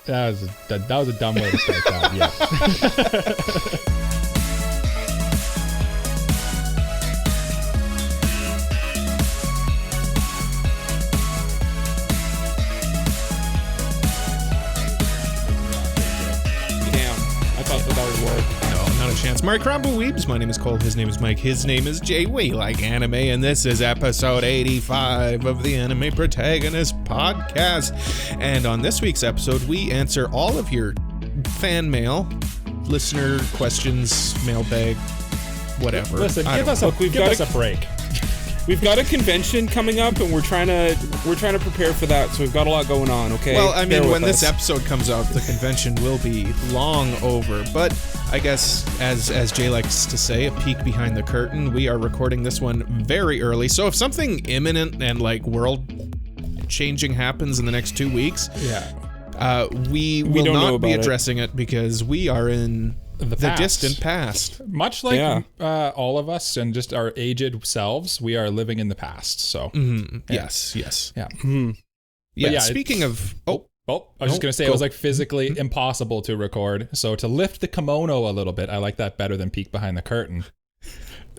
That was a dumb way to start that. Yeah. Chance. Mari Crombo Weebs. My name is Cole. His name is Mike. His name is Jay. We like anime, and this is episode 85 of the Anime Protagonist Podcast. And on this week's episode, we answer all of your fan mail, listener questions, mailbag, whatever. Listen, give us a break. We've got a convention coming up, and we're trying to prepare for that. So we've got a lot going on. Okay. Well, I mean, when this episode comes out, the convention will be long over. But I guess, as Jay likes to say, a peek behind the curtain. We are recording this one very early. So if something imminent and like world-changing happens in the next 2 weeks, we will not be addressing it because we are in the distant past. Much like all of us and just our aged selves, we are living in the past. So yes. Yeah. Mm-hmm. Yeah. Speaking of I was just gonna say it was like physically impossible to record. So to lift the kimono a little bit, I like that better than peek behind the curtain.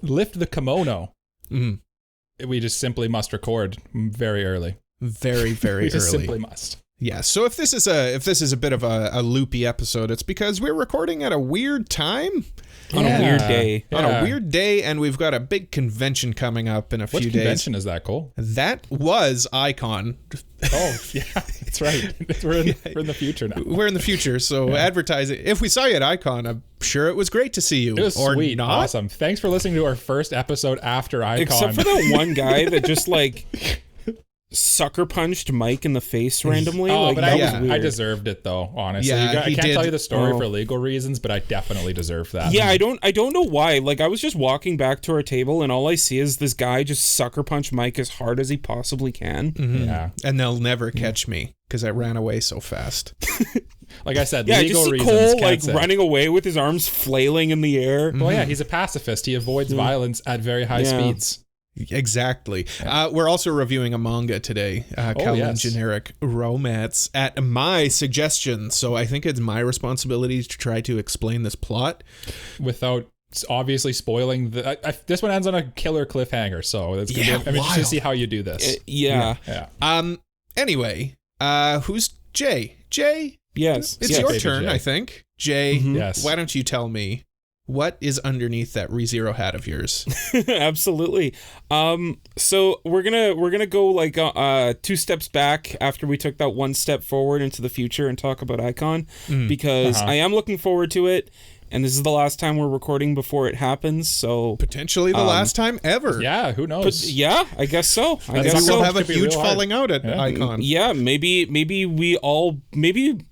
Lift the kimono. We just simply must record very early. Very, very we early. Just simply must. Yeah, so if this is a bit of a loopy episode, it's because we're recording at a weird time. On a weird day. On a weird day, and we've got a big convention coming up in a few days. What convention is that, Cole? That was Ai-Kon. Oh, yeah, that's right. We're in the future now. We're in the future, so advertising. If we saw you at Ai-Kon, I'm sure it was great to see you. It was or sweet. Not. Awesome. Thanks for listening to our first episode after Ai-Kon. Except for that one guy that just like sucker punched Mike in the face randomly. But I deserved it though, honestly. Yeah, I can't tell you the story for legal reasons, but I definitely deserved that. Yeah, I don't know why. Like, I was just walking back to our table and all I see is this guy just sucker punch Mike as hard as he possibly can. Mm-hmm. Yeah. And they'll never catch me because I ran away so fast. Like I said, legal I just see reasons. Cole like running away with his arms flailing in the air. Well, yeah, he's a pacifist. He avoids violence at very high speeds. Exactly. We're also reviewing a manga today, Kowloon Generic Romance, at my suggestion. So I think it's my responsibility to try to explain this plot without obviously spoiling the. This one ends on a killer cliffhanger, so it's gonna be, I'm interested to see how you do this. Anyway, who's Jay? Jay? Yes. It's your turn, Jay. I think. Jay, Yes. Why don't you tell me what is underneath that ReZero hat of yours? Absolutely. So we're gonna go like 2 steps back after we took that 1 step forward into the future and talk about Ai-Kon because I am looking forward to it. And this is the last time we're recording before it happens, so potentially the last time ever. Yeah, who knows? I guess so. I guess we'll have a huge falling out at Ai-Kon. Yeah, maybe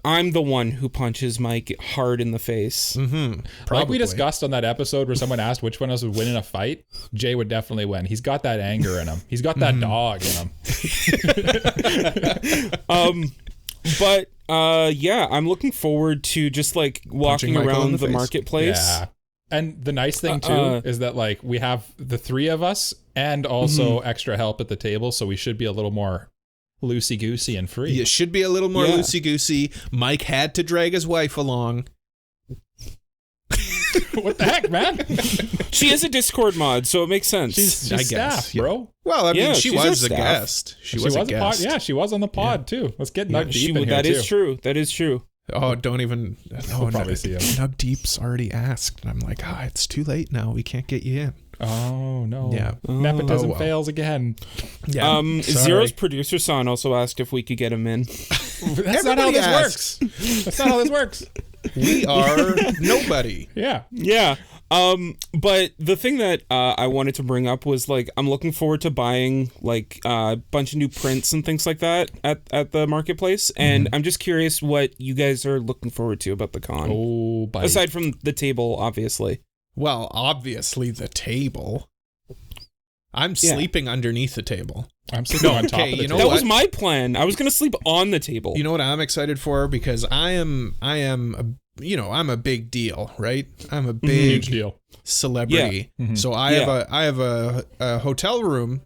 I'm the one who punches Mike hard in the face. Mm-hmm. Like we discussed on that episode where someone asked which one of us would win in a fight, Jay would definitely win. He's got that anger in him. He's got that dog in him. But I'm looking forward to just like walking around the marketplace. Yeah. And the nice thing too is that like we have the 3 of us and also extra help at the table, so we should be a little more loosey-goosey and free. It should be a little more loosey-goosey. Mike had to drag his wife along. What the heck, man? She is a Discord mod, so it makes sense. She's staff, bro. Well, I mean, she was a guest. She was a guest. Yeah, she was on the pod too. Let's get Nug Deep in here That is true. That is true. Oh, don't even. We'll probably see him. Nug Deep's already asked, and I'm like, it's too late now. We can't get you in. Oh no. Yeah. Nepotism fails again. Yeah. Zero's producer son also asked if we could get him in. That's not how this works. That's not how this works. We are nobody. Yeah. Yeah. But the thing that I wanted to bring up was like I'm looking forward to buying like a bunch of new prints and things like that at the marketplace, and I'm just curious what you guys are looking forward to about the con. Oh, buddy. Aside from the table, obviously. Well, obviously the table. I'm sleeping underneath the table. I'm sleeping on top of the table. That was my plan. I was going to sleep on the table. You know what I'm excited for? Because I'm a big deal, right? I'm a big huge deal. Celebrity. Yeah. Mm-hmm. So I have a hotel room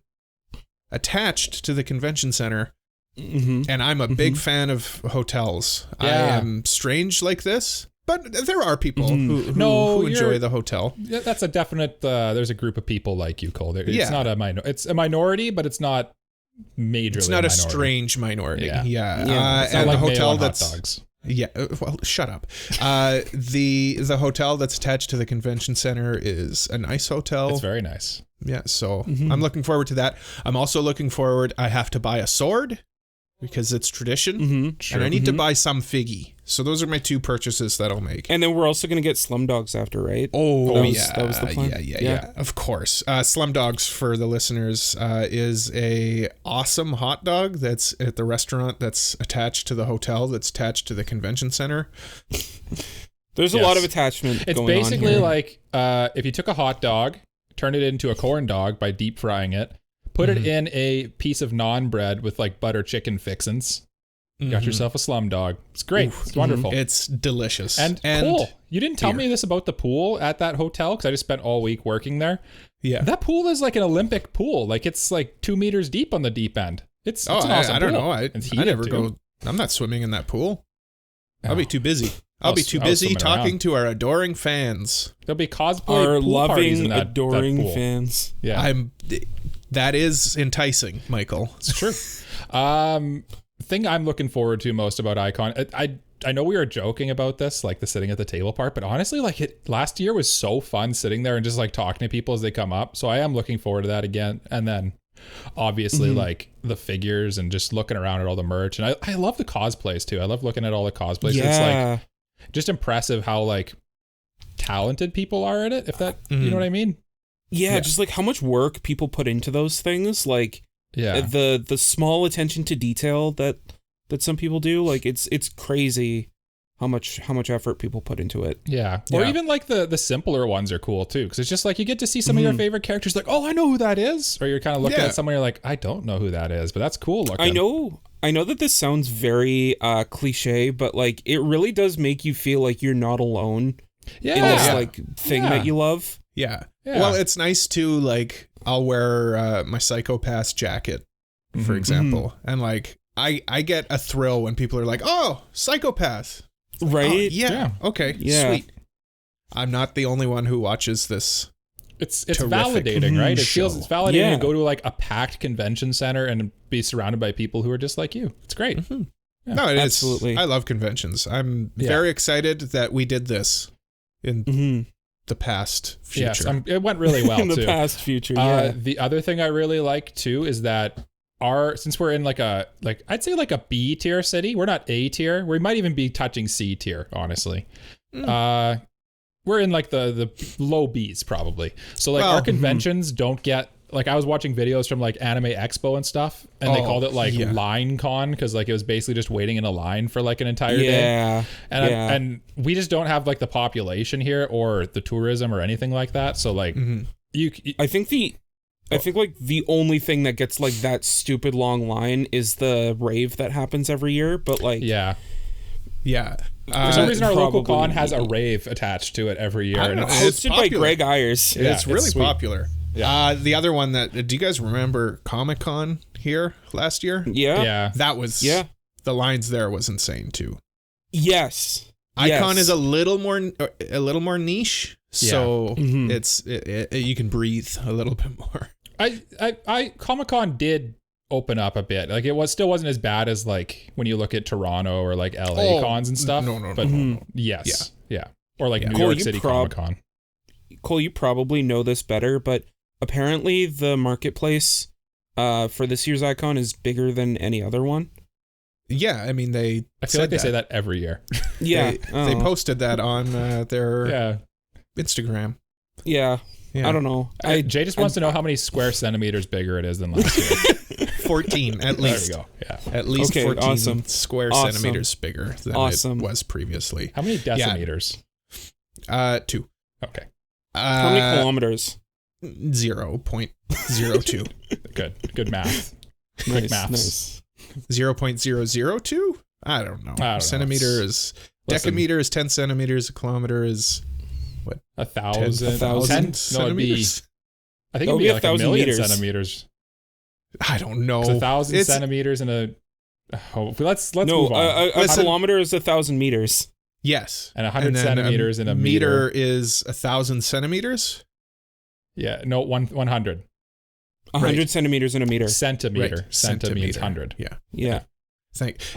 attached to the convention center And I'm a big fan of hotels. I am strange like this, but there are people who enjoy the hotel. That's a definite, there's a group of people like you, Cole. It's not it's a minority, but it's not majorly It's not a strange minority. It's and like the hotel hot that's... dogs. Yeah, well, shut up. The hotel that's attached to the convention center is a nice hotel. It's very nice. Yeah, so I'm looking forward to that. I'm also looking forward, I have to buy a sword because it's tradition, and I need to buy some figgy. So those are my 2 purchases that I'll make. And then we're also going to get Slumdogs after, right? That was the plan. Yeah, of course. Slumdogs, for the listeners, is a awesome hot dog that's at the restaurant that's attached to the hotel that's attached to the convention center. There's a lot of attachment It's going on basically here. like if you took a hot dog, turned it into a corn dog by deep frying it, put it in a piece of naan bread with like butter chicken fixins. You got yourself a slum dog. It's great. It's wonderful. It's delicious. And cool. You didn't tell me this about the pool at that hotel because I just spent all week working there. Yeah. That pool is like an Olympic pool. Like it's like 2 meters deep on the deep end. It's an awesome I don't pool. know. I never go. I'm not swimming in that pool. I'll be too busy. I'll be too busy talking to our adoring fans. There'll be cosplay pool parties in that adoring pool. fans. Yeah. That is enticing, Michael. It's true. Thing I'm looking forward to most about Ai-Kon, I know we were joking about this, like the sitting at the table part, but honestly, like last year was so fun sitting there and just like talking to people as they come up. So I am looking forward to that again. And then obviously like the figures and just looking around at all the merch. And I love the cosplays too. I love looking at all the cosplays. Yeah. It's like just impressive how like talented people are at it, if that, you know what I mean? Yeah, just like how much work people put into those things. Like, the small attention to detail that some people do, like it's crazy how much effort people put into it. Yeah. Or even like the simpler ones are cool too, because it's just like you get to see some of your favorite characters like, oh, I know who that is, or you're kind of looking at someone, you're like, I don't know who that is, but that's cool looking. I know that this sounds very cliche, but like it really does make you feel like you're not alone in this like thing that you love. Yeah. Well, it's nice too. Like I'll wear my Psycho-Pass jacket, for example, and like I get a thrill when people are like, "Oh, Psycho-Pass." Right? Oh, okay. Yeah. Sweet. I'm not the only one who watches this. It's validating, right? It feels it's validating to go to like a packed convention center and be surrounded by people who are just like you. It's great. Yeah. No, it absolutely is. I love conventions. I'm very excited that we did this in the past future. Yes, it went really well in the past future. Yeah. The other thing I really like too is that since we're in I'd say like a B tier city, we're not A tier. We might even be touching C tier, honestly. We're in like the low Bs probably. So like our conventions don't get, like I was watching videos from like Anime Expo and stuff, and they called it like Line Con because like it was basically just waiting in a line for like an entire day. And we just don't have like the population here or the tourism or anything like that. So like I think like the only thing that gets like that stupid long line is the rave that happens every year. But like for some reason our local con has a rave attached to it every year. And it's hosted by Greg Ayers. Yeah, it's really popular. Yeah. The other one do you guys remember Comic-Con here last year? Yeah. That was, the lines there was insane too. Yes. Ai-Kon is a little more niche. So it's you can breathe a little bit more. I Comic-Con did open up a bit. Like it still wasn't as bad as like when you look at Toronto or like LA cons and stuff. No. Yes. Yeah. Or like New York City Comic-Con. Cole, you probably know this better, but apparently the marketplace for this year's Ai-Kon is bigger than any other one. Yeah, I mean I feel like they say that every year. Yeah. They posted that on their Instagram. Yeah. I don't know. Jay just wants to know how many square centimeters bigger it is than last year. 14 at least. There we go. Yeah. At least 14 square centimeters bigger than it was previously. How many decimeters? 2. Okay. How many kilometers? 0.02. Good math. Quick maths. 0.002? I don't know. Centimeter is... Decameter is 10 centimeters. A kilometer is... What? 1,000? 10 centimeters? I think it'd be like 1,000,000 centimeters. I don't know. 1,000 centimeters in a let's move on. A kilometer is 1,000 meters. Yes. And 100 centimeters in a meter is 1,000 centimeters? Yeah, no, 100. 100 centimeters in a meter. Centimeter. Right. Centimeter means 100. Yeah.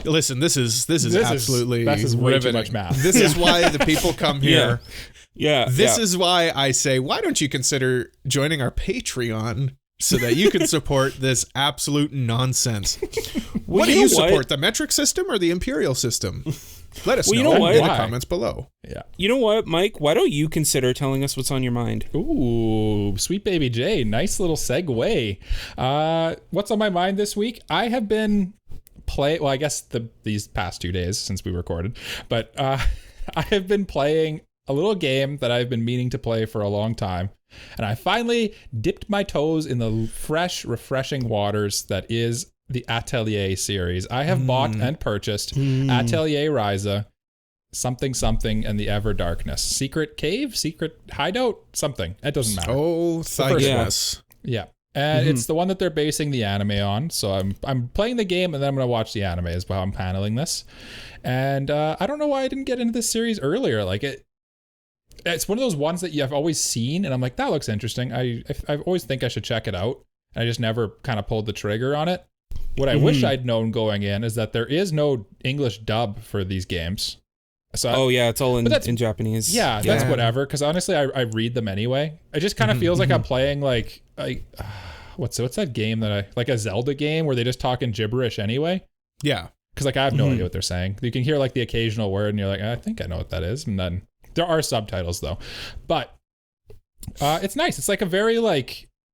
Listen, this is absolutely this is way riveting. too much math. This is why the people come here. This Yeah. is why I say, why don't you consider joining our Patreon so that you can support this absolute nonsense? What do you support, the metric system or the imperial system? Let us know in the comments below. Yeah. You know what, Mike? Why don't you consider telling us what's on your mind? Ooh, sweet baby Jay. Nice little segue. What's on my mind this week? I have been well, I guess these past 2 days since we recorded, but I have been playing a little game that I've been meaning to play for a long time. And I finally dipped my toes in the fresh, refreshing waters that is the Atelier series. I have bought and purchased Atelier Ryza, something, and the Ever Darkness. Secret Cave? Secret Hideout? Something. It doesn't matter. Oh, thank Yeah. And it's the one that they're basing the anime on. So I'm playing the game and then I'm going to watch the anime is how I'm paneling this. And I don't know why I didn't get into this series earlier. Like it's one of those ones that I've always seen and I'm like, that looks interesting. I always think I should check it out. I just never kind of pulled the trigger on it. What I wish I'd known going in is that there is no English dub for these games. So it's all in Japanese. Yeah, that's whatever. Because honestly, I read them anyway. It just kind of feels like I'm playing like what's that game that like a Zelda game where they just talk in gibberish anyway. Yeah, because like I have no idea what they're saying. You can hear like the occasional word, and you're like, I think I know what that is. And then there are subtitles though, but it's nice. It's like a very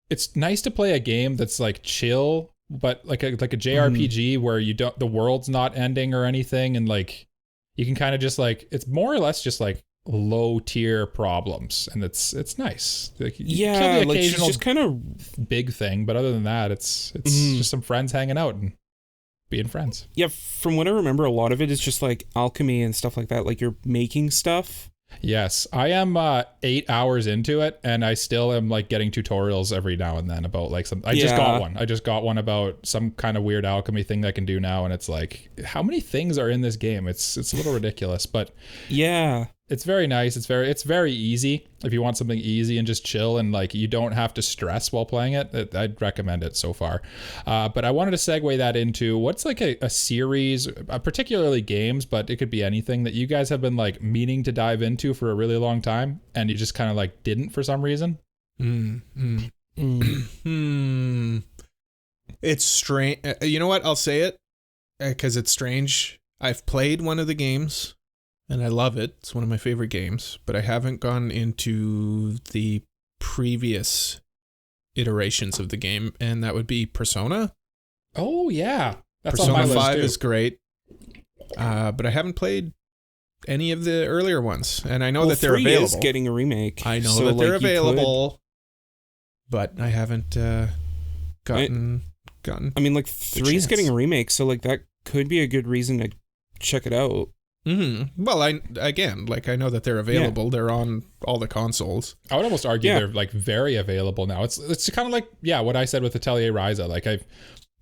it's nice to play a game that's like chill, but like a JRPG where the world's not ending or anything, and like you can kind of just like it's more or less just like low tier problems, and it's nice. Like, yeah, like it's just kind of big thing, but other than that, it's just some friends hanging out and being friends. Yeah, from what I remember, a lot of it is just like alchemy and stuff like that. Like you're making stuff. Yes, I am 8 hours into it, and I still am like getting tutorials every now and then about like some. I just got one about some kind of weird alchemy thing that I can do now, and it's like, how many things are in this game? It's a little ridiculous, but yeah, it's very nice. It's very easy. If you want something easy and just chill and like you don't have to stress while playing it, I'd recommend it so far. But I wanted to segue that into what's like a series, particularly games, but it could be anything that you guys have been like meaning to dive into for a really long time and you just kind of like didn't for some reason. It's strange. You know what? I'll say it because it's strange. I've played one of the games. And I love it. It's one of my favorite games, but I haven't gone into the previous iterations of the game, and that would be Persona. Oh yeah, that's Persona on my 5 list too. is great, but I haven't played any of the earlier ones, and I know that they're 3 available. Is getting a remake. I know that they're available, but I haven't gotten. I mean, like 3 is getting a remake, so like that could be a good reason to check it out. Well, I know that they're available. Yeah. They're on all the consoles. I would almost argue they're like very available now. It's kind of like what I said with Atelier Ryza. Like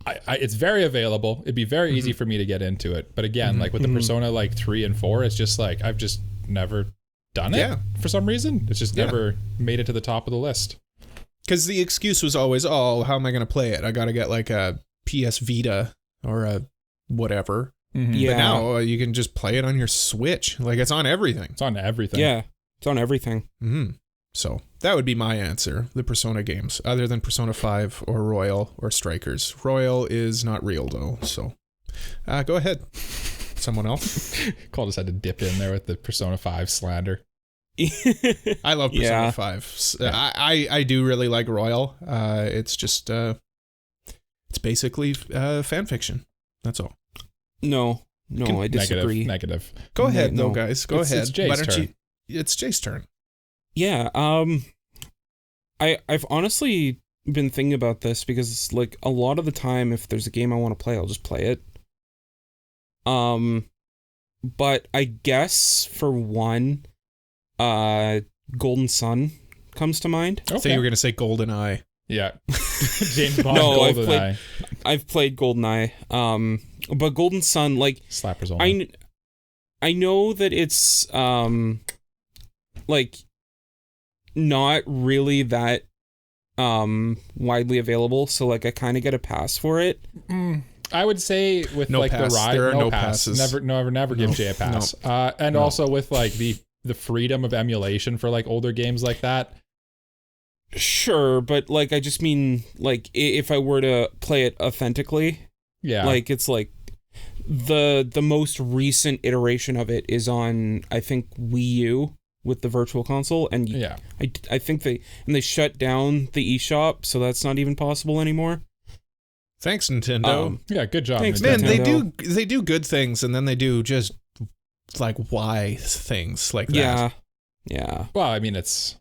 it's very available. It'd be very easy for me to get into it. But again, like with the Persona like 3 and 4, it's just like I've just never done it for some reason. It's just never made it to the top of the list. Because the excuse was always, how am I going to play it? I got to get like a PS Vita or a whatever. Yeah. But now you can just play it on your Switch. Like it's on everything. It's on everything. Yeah, it's on everything. So that would be my answer. The Persona games, other than Persona 5 or Royal or Strikers. Royal is not real though. So go ahead. Someone else. Cole just had to dip in there with the Persona 5 slander. I love Persona 5. I do really like Royal. It's just it's basically fan fiction. That's all. No, I disagree. Negative. Go ahead, though, guys. Go ahead. It's Jay's turn. It's Jay's turn. Yeah. I've honestly been thinking about this because, like, a lot of the time, if there's a game I want to play, I'll just play it. But I guess for one, Golden Sun comes to mind. Okay. So you were gonna say Golden Eye. Yeah. James Bond No, GoldenEye. I've played GoldenEye. But Golden Sun, like Slappers only. I know that it's like not really that widely available, so like I kind of get a pass for it. I would say with No like pass. the ride, There are no no pass. passes. Never give Jay a pass. And also with like the freedom of emulation for like older games like that. Sure, but like I just mean like if I were to play it authentically, Yeah. like it's like the most recent iteration of it is on I think Wii U with the Virtual Console, and yeah. I think they shut down the eShop, so that's not even possible anymore. Thanks, Nintendo. Yeah, good job. Thanks, Man, Nintendo. they do good things, and then they do just like why things like that. Yeah. Well, I mean, it's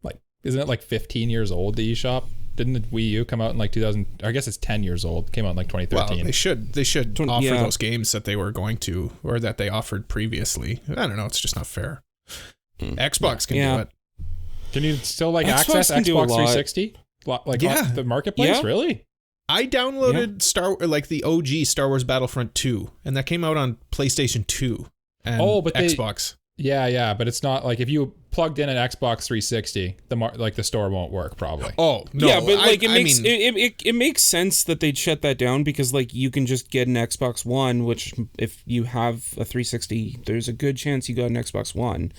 like, isn't it like 15 years old, the eShop? Didn't the Wii U come out in like 2000? I guess it's 10 years old. Came out in like 2013. Well, they should offer yeah. those games that they were going to, or that they offered previously. I don't know. It's just not fair. Xbox can do it. Can you still like Xbox access can do a Xbox lot. 360? Like Yeah. on the marketplace? Yeah. Really? I downloaded the OG Star Wars Battlefront 2, and that came out on PlayStation 2 and Xbox. Yeah, but it's not like if you plugged in an Xbox 360, the store won't work probably. Oh no! Yeah, but like it makes sense that they'd shut that down because like you can just get an Xbox One, which if you have a 360, there's a good chance you got an Xbox One,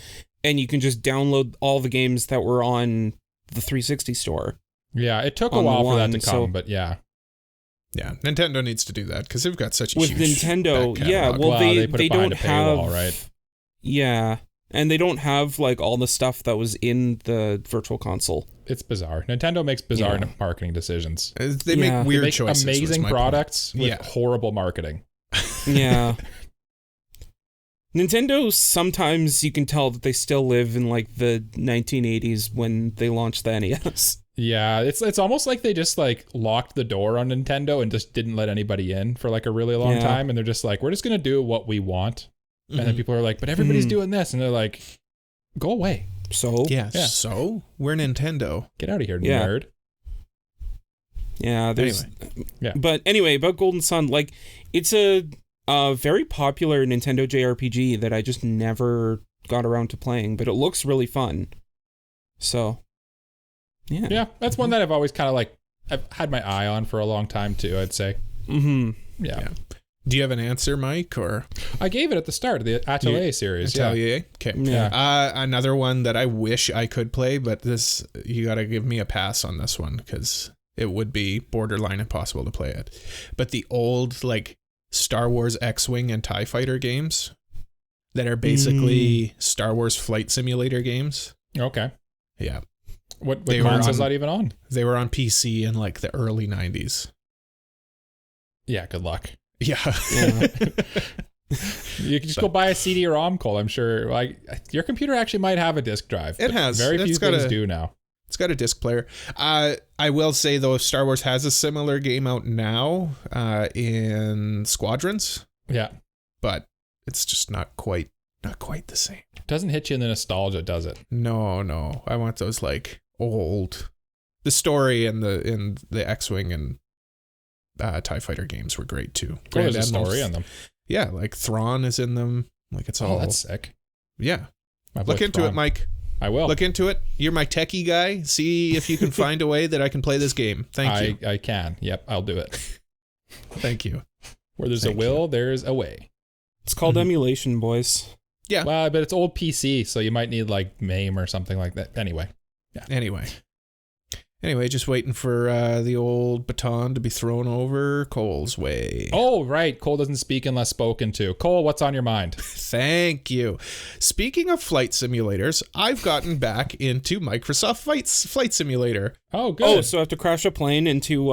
and you can just download all the games that were on the 360 store. Yeah, it took a while for that to come, but yeah. Yeah, Nintendo needs to do that because they've got such a With huge Nintendo, back yeah, catalog. well, they put it don't behind a paywall, have right? Yeah, and they don't have like all the stuff that was in the Virtual Console. It's bizarre. Nintendo makes bizarre marketing decisions. They make weird They make choices. amazing products with horrible marketing. Yeah. Nintendo, sometimes you can tell that they still live in like the 1980s when they launched the NES. Yeah, it's almost like they just like locked the door on Nintendo and just didn't let anybody in for like a really long time, and they're just like, we're just gonna do what we want. And then people are like, but everybody's doing this, and they're like, go away. So so we're Nintendo. Get out of here, nerd. Yeah, there's Yeah. But anyway, about Golden Sun, like it's a very popular Nintendo JRPG that I just never got around to playing, but it looks really fun. So yeah, that's one that I've always kind of like I've had my eye on for a long time too, I'd say. Yeah. Do you have an answer, Mike? Or I gave it at the start of the Atelier series. Atelier? Okay. Yeah. Another one that I wish I could play, but this you got to give me a pass on this one because it would be borderline impossible to play it. But the old like Star Wars X-Wing and TIE Fighter games that are basically Star Wars flight simulator games. Okay. Yeah. What console is that even on? They were on PC in like the early 90s. Yeah, good luck. Yeah. You can just go buy a CD-ROM, Cole. I'm sure. Like your computer actually might have a disk drive. It has. Very few things do now. It's got a disc player. I will say though, Star Wars has a similar game out now in Squadrons. Yeah, but it's just not quite the same. It doesn't hit you in the nostalgia, does it? No. I want those like old. The story in the X-Wing and TIE Fighter games were great too. Oh, there's a story on them. Yeah, like Thrawn is in them. Like it's all. Oh, that's sick. Yeah. Look into it, Mike. I will. Look into it. You're my techie guy. See if you can find a way that I can play this game. Thank you. I can. Yep, I'll do it. Thank you. Where there's a will, there's a way. It's called emulation, boys. Yeah. Well, but it's old PC, so you might need like MAME or something like that. Anyway. Yeah. Anyway, just waiting for the old baton to be thrown over Cole's way. Oh, right. Cole doesn't speak unless spoken to. Cole, what's on your mind? Thank you. Speaking of flight simulators, I've gotten back into Microsoft Flight Simulator. Oh, good. Oh, so I have to crash a plane into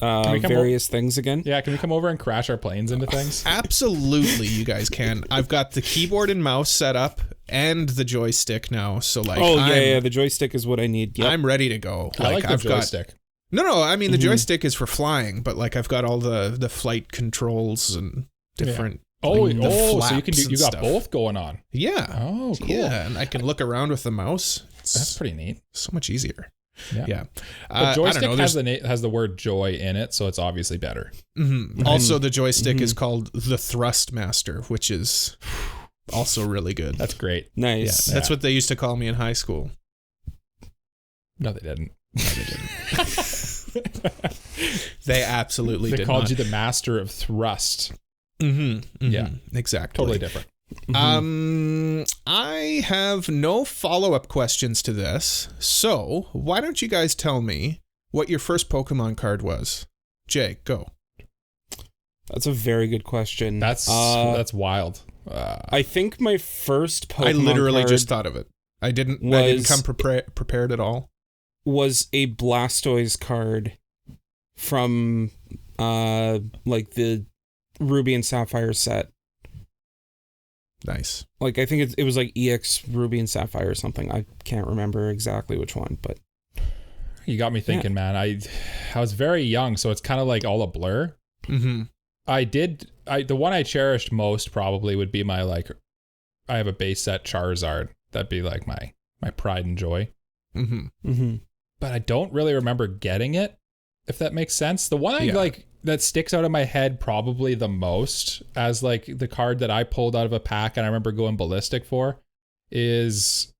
various things again? Yeah, can we come over and crash our planes into things? Absolutely, you guys can. I've got the keyboard and mouse set up and the joystick now, so like the joystick is what I need. Yep. I'm ready to go. I like the joystick. No, I mean the joystick is for flying, but like I've got all the flight controls and different so you got stuff. both going on. Yeah. Oh, cool. Yeah, and I can look around with the mouse. That's pretty neat. So much easier. Yeah. The joystick has the word joy in it, so it's obviously better. Also, the joystick is called the Thrustmaster, which is also really good. That's great. Nice. Yeah, that's what they used to call me in high school. No, they didn't. They absolutely did. They called not. you the master of thrust. Yeah, exactly. Totally different. I have no follow-up questions to this, so why don't you guys tell me what your first Pokemon card was? Jay, go. That's a very good question. That's wild. I think my first Pokemon I literally card just thought of it. I didn't come prepared at all. Was a Blastoise card from like the Ruby and Sapphire set. Nice. Like, I think it was like EX Ruby and Sapphire or something. I can't remember exactly which one, but you got me thinking, man. I was very young, so it's kind of like all a blur. The one I cherished most probably would be my, like, I have a base set Charizard. That'd be like my pride and joy. But I don't really remember getting it, if that makes sense. The one I like that sticks out of my head probably the most as like the card that I pulled out of a pack and I remember going ballistic for is,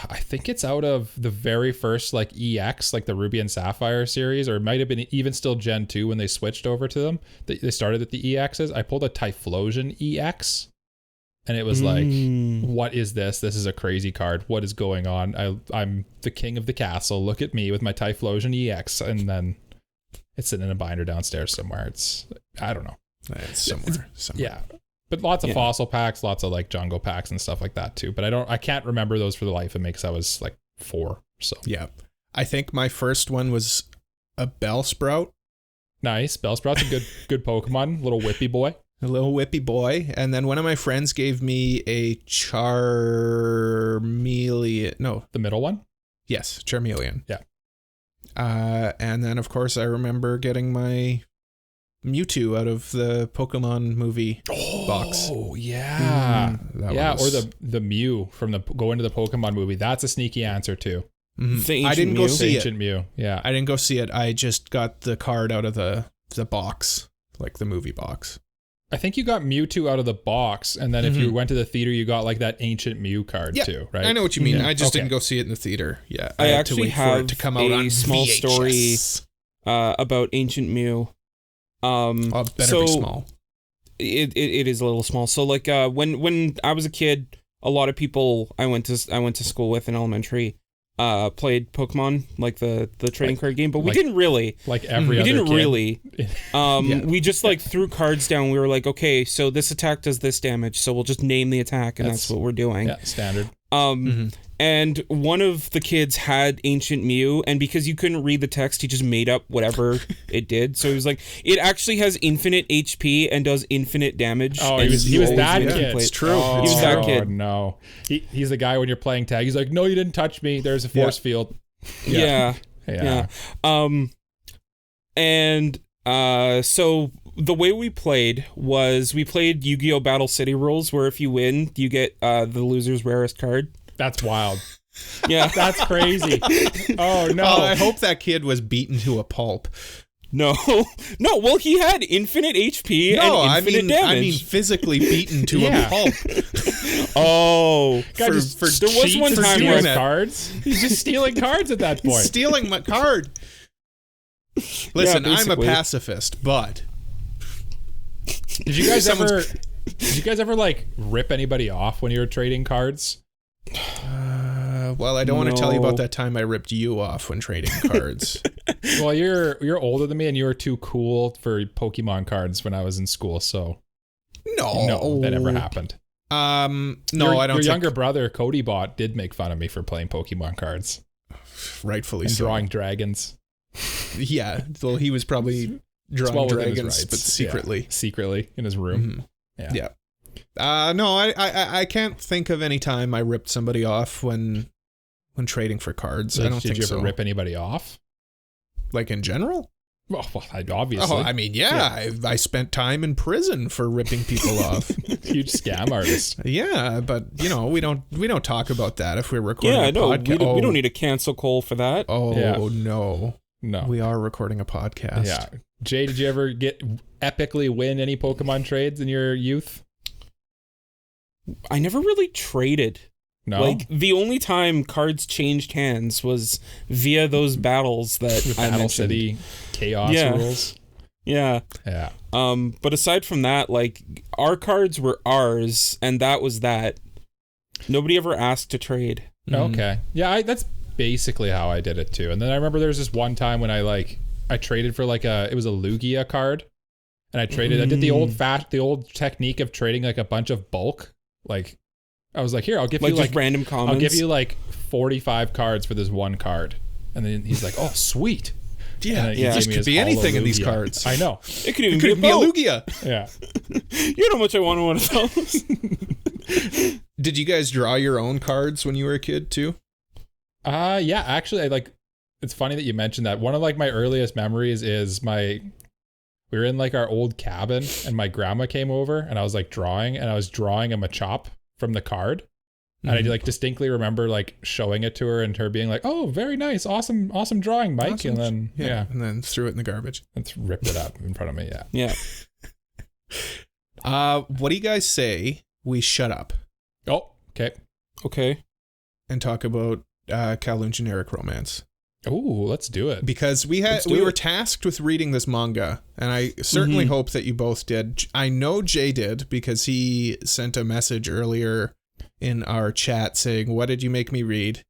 I think it's out of the very first like EX, like the Ruby and Sapphire series, or it might have been even still Gen 2 when they switched over to them. They started at the EXs. I pulled a Typhlosion EX and it was like, what is this? This is a crazy card. What is going on? I'm the king of the castle. Look at me with my Typhlosion EX. And then it's sitting in a binder downstairs somewhere. I don't know. It's somewhere. Yeah. But lots of fossil packs, lots of like jungle packs and stuff like that too. But I can't remember those for the life of me because I was like 4. So yeah. I think my first one was a Bellsprout. Nice. Bellsprout's a good Pokemon. Little whippy boy. A little whippy boy. And then one of my friends gave me a Charmeleon. No. The middle one? Yes, Charmeleon. Yeah. And then, of course, I remember getting my Mewtwo out of the Pokemon movie box. Oh, yeah. Or the Mew from the Go Into the Pokemon movie. That's a sneaky answer, too. I didn't go see it. Ancient Mew, yeah. I didn't go see it. I just got the card out of the box, like the movie box. I think you got Mewtwo out of the box, and then if you went to the theater, you got like that Ancient Mew card too, right? I know what you mean. I just didn't go see it in the theater. Yeah, I had actually to wait have for it to come out on small VHS. story about Ancient Mew. Better be small. It is a little small. So like when I was a kid, a lot of people I went to school with in elementary played Pokemon, like the trading card game, but we didn't really. Like every other kid. Really. We just like threw cards down. We were like, okay, so this attack does this damage, so we'll just name the attack, and that's what we're doing. Yeah, standard. And one of the kids had Ancient Mew, and because you couldn't read the text, he just made up whatever it did. So he was like, it actually has infinite HP and does infinite damage. Oh, he was that kid. It's true. He was that kid. Oh, no. He's the guy when you're playing tag. He's like, no, you didn't touch me. There's a force field. Yeah. So the way we played was we played Yu-Gi-Oh! Battle City rules, where if you win, you get the loser's rarest card. That's wild. Yeah. That's crazy. Oh, no. I hope that kid was beaten to a pulp. No. Well, he had infinite HP and infinite damage. I mean physically beaten to a pulp. Oh. There was one time where cards. He's just stealing cards at that point. He's stealing my card. Listen, I'm a pacifist, but Did you guys ever like rip anybody off when you were trading cards? Well, I don't want to tell you about that time I ripped you off when trading cards. Well, you're older than me, and you were too cool for Pokemon cards when I was in school. So no, that never happened. I don't. Your younger brother Cody Bot did make fun of me for playing Pokemon cards, rightfully and so. drawing dragons. Yeah, well, he was probably drawing dragons, but secretly in his room. Yeah. No, I can't think of any time I ripped somebody off when trading for cards. I don't think so. Did you ever rip anybody off? Like in general? Well, obviously. Oh, I mean, yeah. I spent time in prison for ripping people off. Huge scam artist. Yeah, but we don't talk about that if we're recording a podcast. We don't need a cancel Cole for that. Oh, yeah. No. We are recording a podcast. Yeah. Jay, did you ever epically win any Pokemon trades in your youth? I never really traded. No? Like, the only time cards changed hands was via those battles that I Battle mentioned. City Chaos rules. Yeah. Yeah. But aside from that, like, our cards were ours, and that was that. Nobody ever asked to trade. Okay. Yeah, that's basically how I did it too. And then I remember there was this one time when I traded for it was a Lugia card. And I traded, I did the old technique of trading like a bunch of bulk. Like, I was like, here, I'll give you just random commons. I'll give you like 45 cards for this one card. And then he's like, oh, sweet. Yeah, this could be anything in these cards. I know. It could even be a Lugia. Yeah. You know how much I wanted one of those. Did you guys draw your own cards when you were a kid too? Yeah, actually, it's funny that you mentioned that. One of my earliest memories is we were in our old cabin and my grandma came over and I was drawing and I was drawing a Machop from the card. And I distinctly remember showing it to her and her being like, "Oh, very nice. Awesome drawing, Mike." Awesome. And then and then threw it in the garbage. And ripped it up in front of me. Yeah. What do you guys say we shut up? Oh, Okay. And talk about Kowloon Generic Romance. Oh, let's do it. Because we were tasked with reading this manga, and I certainly hope that you both did. I know Jay did because he sent a message earlier in our chat saying, "What did you make me read?"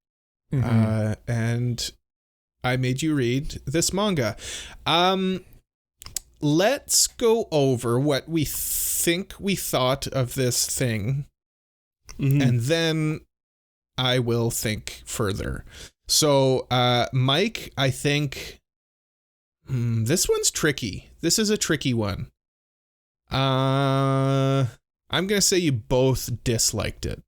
And I made you read this manga. Let's go over what we think we thought of this thing, and then I will think further. So, Mike, I think this one's tricky. This is a tricky one. I'm going to say you both disliked it.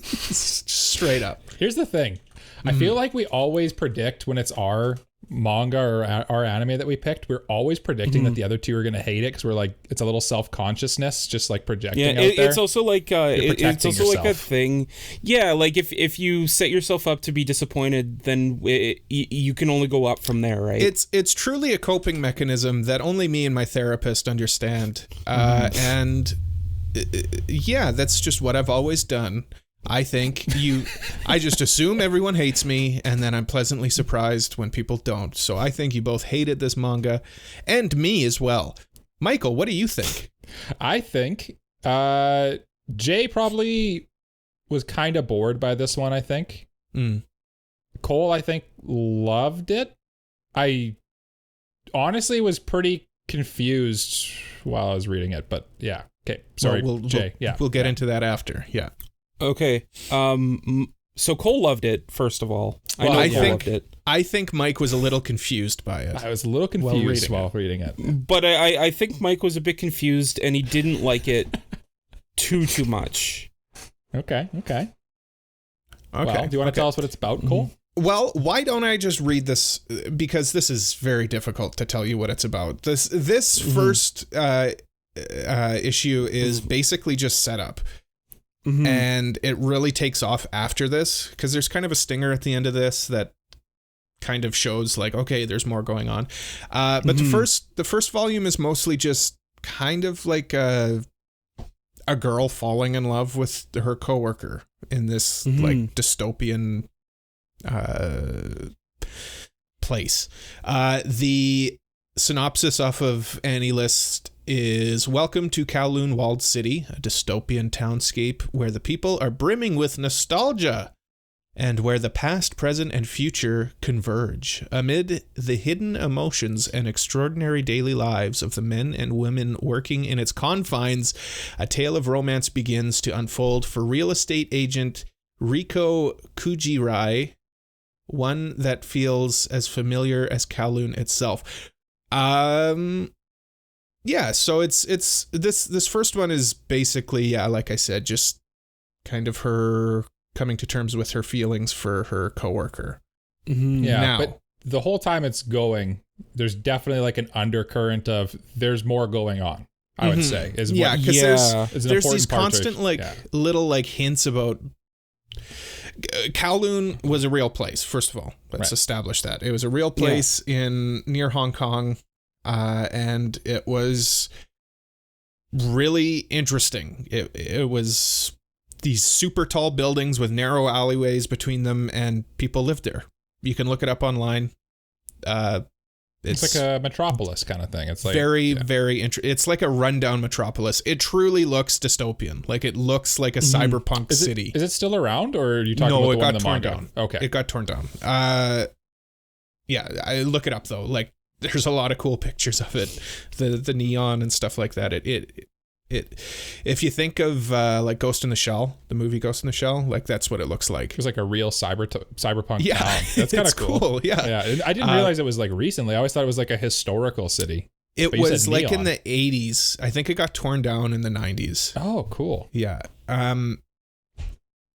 Straight up. Here's the thing. I feel like we always predict when it's our manga or our anime that we picked, we're always predicting that the other two are going to hate it because we're it's a little self-consciousness just projecting out there. It's also it's also yourself. a thing. Yeah, if you set yourself up to be disappointed, then you can only go up from there, right? It's truly a coping mechanism that only me and my therapist understand. And that's just what I've always done. I just assume everyone hates me, and then I'm pleasantly surprised when people don't. So I think you both hated this manga, and me as well. Michael, what do you think? I think Jay probably was kind of bored by this one, I think. Cole, I think, loved it. I honestly was pretty confused while I was reading it, but yeah. Okay, sorry, Jay. We'll get into that after. Yeah. Okay. So Cole loved it, first of all. I loved it. I think Mike was a little confused by it. I was a little confused while reading it. But I think Mike was a bit confused and he didn't like it too much. Okay. Well, do you want to tell us what it's about, Cole? Well, why don't I just read this? Because this is very difficult to tell you what it's about. This first issue is basically just setup. And it really takes off after this because there's kind of a stinger at the end of this that kind of shows okay, there's more going on. But the first volume is mostly just kind of like a girl falling in love with her coworker in this dystopian place. The synopsis off of AniList is: welcome to Kowloon Walled City, a dystopian townscape where the people are brimming with nostalgia and where the past, present, and future converge. Amid the hidden emotions and extraordinary daily lives of the men and women working in its confines, a tale of romance begins to unfold for real estate agent Riko Kujirai, one that feels as familiar as Kowloon itself. Yeah, so it's this first one is basically, like I said, just kind of her coming to terms with her feelings for her coworker. Yeah, but the whole time it's going, there's definitely like an undercurrent of there's more going on. I would say is because there's these constant little like hints about. Kowloon was a real place. First of all, let's establish that it was a real place near Hong Kong, and it was really interesting. It was these super tall buildings with narrow alleyways between them, and people lived there. You can look it up online. It's like a metropolis kind of thing. It's like very interesting. It's like a rundown metropolis. It truly looks dystopian. Like it looks like a cyberpunk city. Is it still around, or are you talking about the one in the manga? Down. Okay, it got torn down. Yeah, I look it up though. Like there's a lot of cool pictures of it, the neon and stuff like that. It if you think of like Ghost in the Shell, the movie Ghost in the Shell, like that's what it looks like. It was like a real cyberpunk town. That's kind of cool. Yeah. I didn't realize it was like recently. I always thought it was like a historical city. It was like in the 80s. I think it got torn down in the 90s. Oh, cool. Yeah.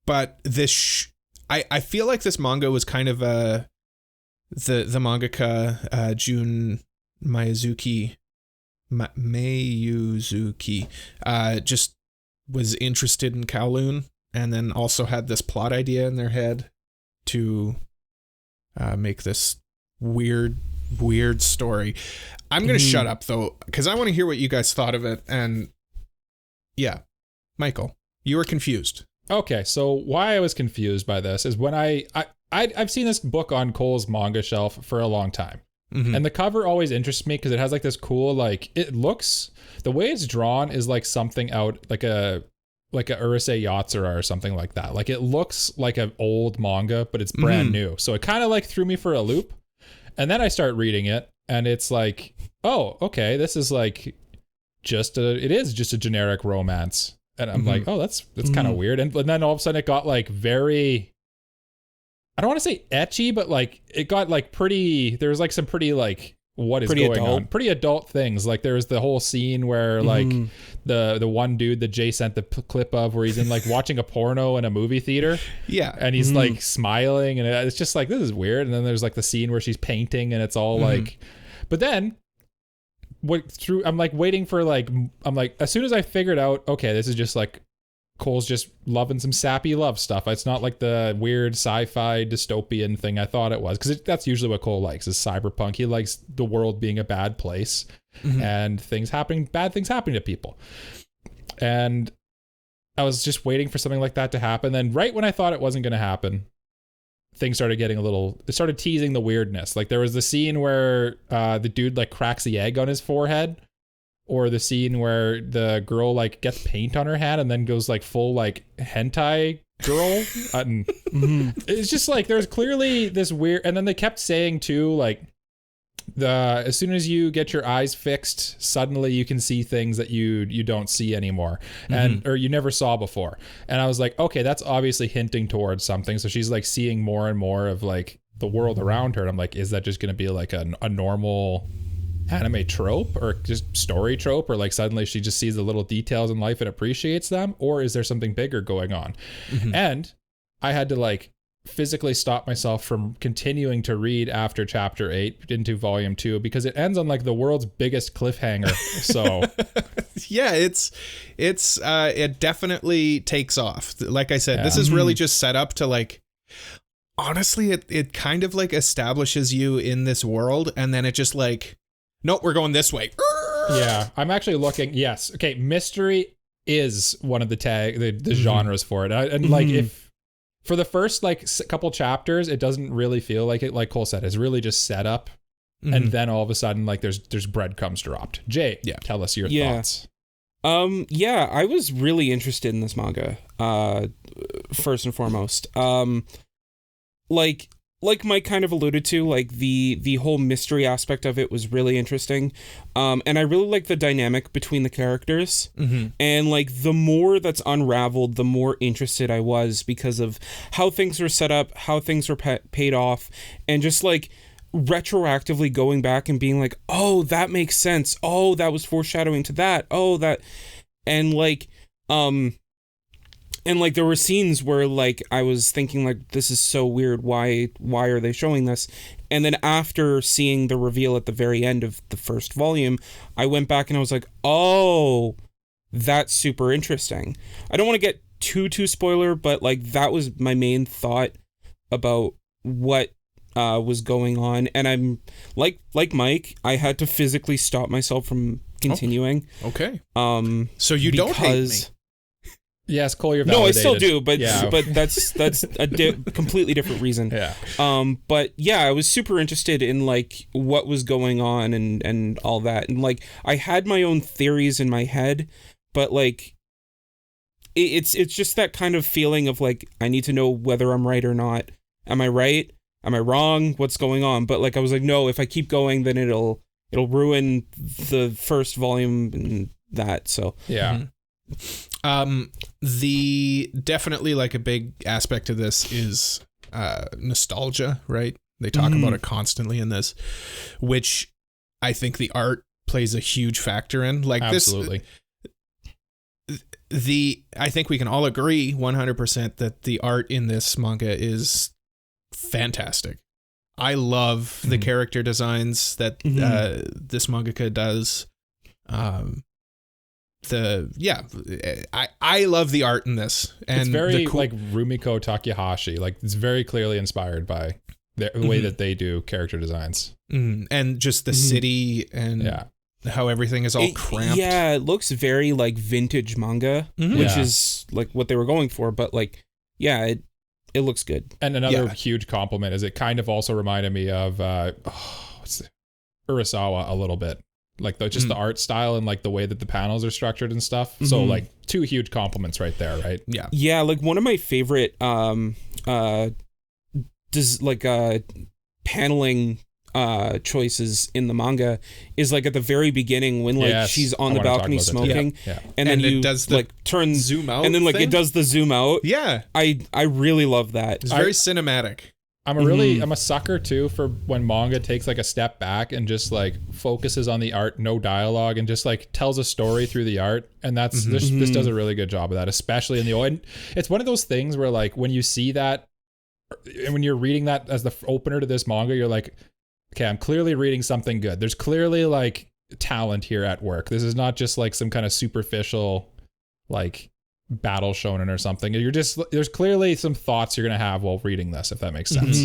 But this I feel like this manga was kind of the mangaka Jun Mayuzuki just was interested in Kowloon, and then also had this plot idea in their head to make this weird story. I'm going to shut up though, because I want to hear what you guys thought of it. And yeah, Michael, you were confused. Okay, so why I was confused by this is when I've seen this book on Cole's manga shelf for a long time. Mm-hmm. And the cover always interests me because it has like this cool, like it looks, the way it's drawn is like something out like a Urusei Yatsura or something like that. Like it looks like an old manga, but it's brand new. So it kind of like threw me for a loop. And then I start reading it and it's like, oh, okay, this is like it is just a generic romance. And I'm like, oh, that's kind of weird. And then all of a sudden it got like very, I don't want to say ecchi, but like it got like pretty, there was like some pretty like, what is going on? Pretty adult things. Like there was the whole scene where like the one dude that Jay sent the clip of where he's in like watching a porno in a movie theater. Yeah. And he's like smiling and it's just like, this is weird. And then there's like the scene where she's painting and it's all like, but then I'm like waiting for like, I'm like, as soon as I figured out, okay, this is just like, Cole's just loving some sappy love stuff. It's not like the weird sci-fi dystopian thing I thought it was, because that's usually what Cole likes is cyberpunk. He likes the world being a bad place and bad things happening to people. And I was just waiting for something like that to happen. Then right when I thought it wasn't going to happen, things started getting it started teasing the weirdness. Like there was the scene where the dude like cracks the egg on his forehead. Or the scene where the girl like gets paint on her hand and then goes like full like hentai girl. It's just like there's clearly this weird. And then they kept saying too, like as soon as you get your eyes fixed, suddenly you can see things that you don't see anymore, or you never saw before. And I was like, okay, that's obviously hinting towards something. So she's like seeing more and more of like the world around her. And I'm like, is that just going to be like a normal anime trope or just story trope, or like suddenly she just sees the little details in life and appreciates them, or is there something bigger going on? And I had to like physically stop myself from continuing to read after chapter 8 into volume 2 because it ends on like the world's biggest cliffhanger. So yeah, it definitely takes off. Like I said, this is really just set up to like, honestly, it kind of like establishes you in this world, and then it just like, nope, we're going this way. Yeah, I'm actually looking. Yes. Okay. Mystery is one of the genres for it. And like if for the first like couple chapters, it doesn't really feel like it, like Cole said, it's really just set up. And then all of a sudden, like there's breadcrumbs dropped. Jay, tell us your thoughts. I was really interested in this manga. First and foremost, like Mike kind of alluded to, like the whole mystery aspect of it was really interesting. And I really like the dynamic between the characters. And like the more that's unraveled, the more interested I was because of how things were set up, how things were paid off, and just like retroactively going back and being like, oh, that makes sense. Oh, that was foreshadowing to that. Oh, that. And like, and like there were scenes where like I was thinking like, this is so weird. Why are they showing this? And then after seeing the reveal at the very end of the first volume, I went back and I was like, oh, that's super interesting. I don't want to get too spoiler, but like that was my main thought about what was going on. And I'm like Mike, I had to physically stop myself from continuing. Oh, okay. So you don't hate me. Yes, Cole, you're validated. No, I still do, but yeah. but that's a completely different reason. Yeah. But yeah, I was super interested in like what was going on and all that, and like I had my own theories in my head, but like it's just that kind of feeling of like I need to know whether I'm right or not. Am I right? Am I wrong? What's going on? But like I was like, no, if I keep going, then it'll ruin the first volume and that. So yeah. Mm-hmm. The definitely like a big aspect of this is nostalgia, right? They talk about it constantly in this, which I think the art plays a huge factor in. Like absolutely. I think we can all agree 100% that the art in this manga is fantastic. I love the character designs that this mangaka does. I love the art in this, and it's very like Rumiko Takahashi. Like it's very clearly inspired by the way that they do character designs, and just the city and how everything is all cramped. Yeah, it looks very like vintage manga, which is like what they were going for. But like, yeah, it looks good. And another huge compliment is it kind of also reminded me of Urasawa a little bit. Like just the art style and like the way that the panels are structured and stuff. So like two huge compliments right there, right? Yeah. Yeah, like one of my favorite paneling choices in the manga is like at the very beginning when like she's on the balcony smoking and then you does the like turn zoom out and then like it does the zoom out. Yeah. I really love that. It's very cinematic. I'm a sucker too for when manga takes like a step back and just like focuses on the art, no dialogue, and just like tells a story through the art. And that's this does a really good job of that, especially in the old. It's one of those things where like when you see that and when you're reading that as the opener to this manga, you're like, okay, I'm clearly reading something good. There's clearly like talent here at work. This is not just like some kind of superficial like battle shonen or something. There's clearly some thoughts you're gonna have while reading this, if that makes sense.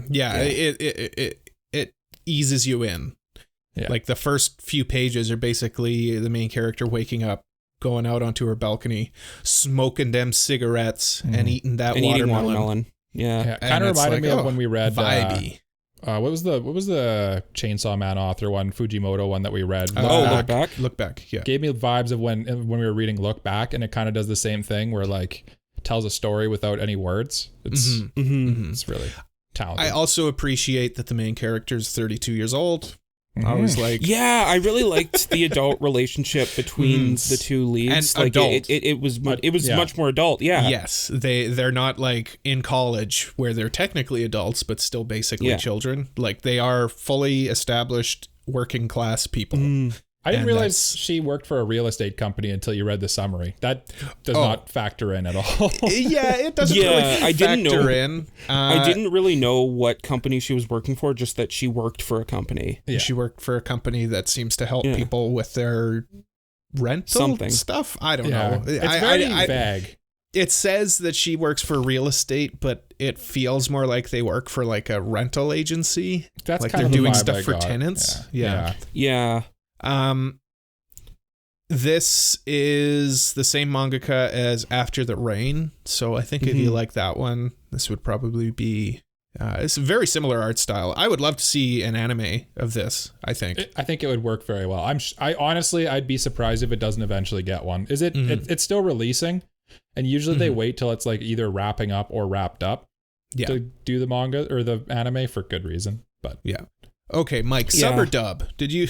Yeah. It eases you in. Like the first few pages are basically the main character waking up, going out onto her balcony, smoking them cigarettes and eating that watermelon. Yeah. Kind of reminded me of when we read vibey. What was the Chainsaw Man author one, Fujimoto one that we read? Look Back. Yeah. Gave me vibes of when we were reading Look Back, and it kind of does the same thing where like tells a story without any words. It's really talented. I also appreciate that the main character is 32 years old. I was like, yeah, I really liked the adult relationship between the two leads. And like adult. It was much more adult. Yeah. Yes, they're not like in college where they're technically adults but still basically children. Like they are fully established working class people. I didn't realize she worked for a real estate company until you read the summary. That does not factor in at all. Yeah, it doesn't really factor in. I didn't really know what company she was working for, just that she worked for a company. Yeah. She worked for a company that seems to help people with their rental stuff. I don't know. It's very vague. It says that she works for real estate, but it feels more like they work for like a rental agency. That's like kind they're of the doing vibe stuff I for got. tenants. Yeah. This is the same mangaka as After the Rain, so I think if you like that one, this would probably be it's a very similar art style. I would love to see an anime of this. I think it would work very well. I honestly, I'd be surprised if it doesn't eventually get one. Is it it's still releasing, and usually they wait till it's like either wrapping up or wrapped up to do the manga or the anime for good reason. But yeah. Okay, Mike, sub or dub? Did you?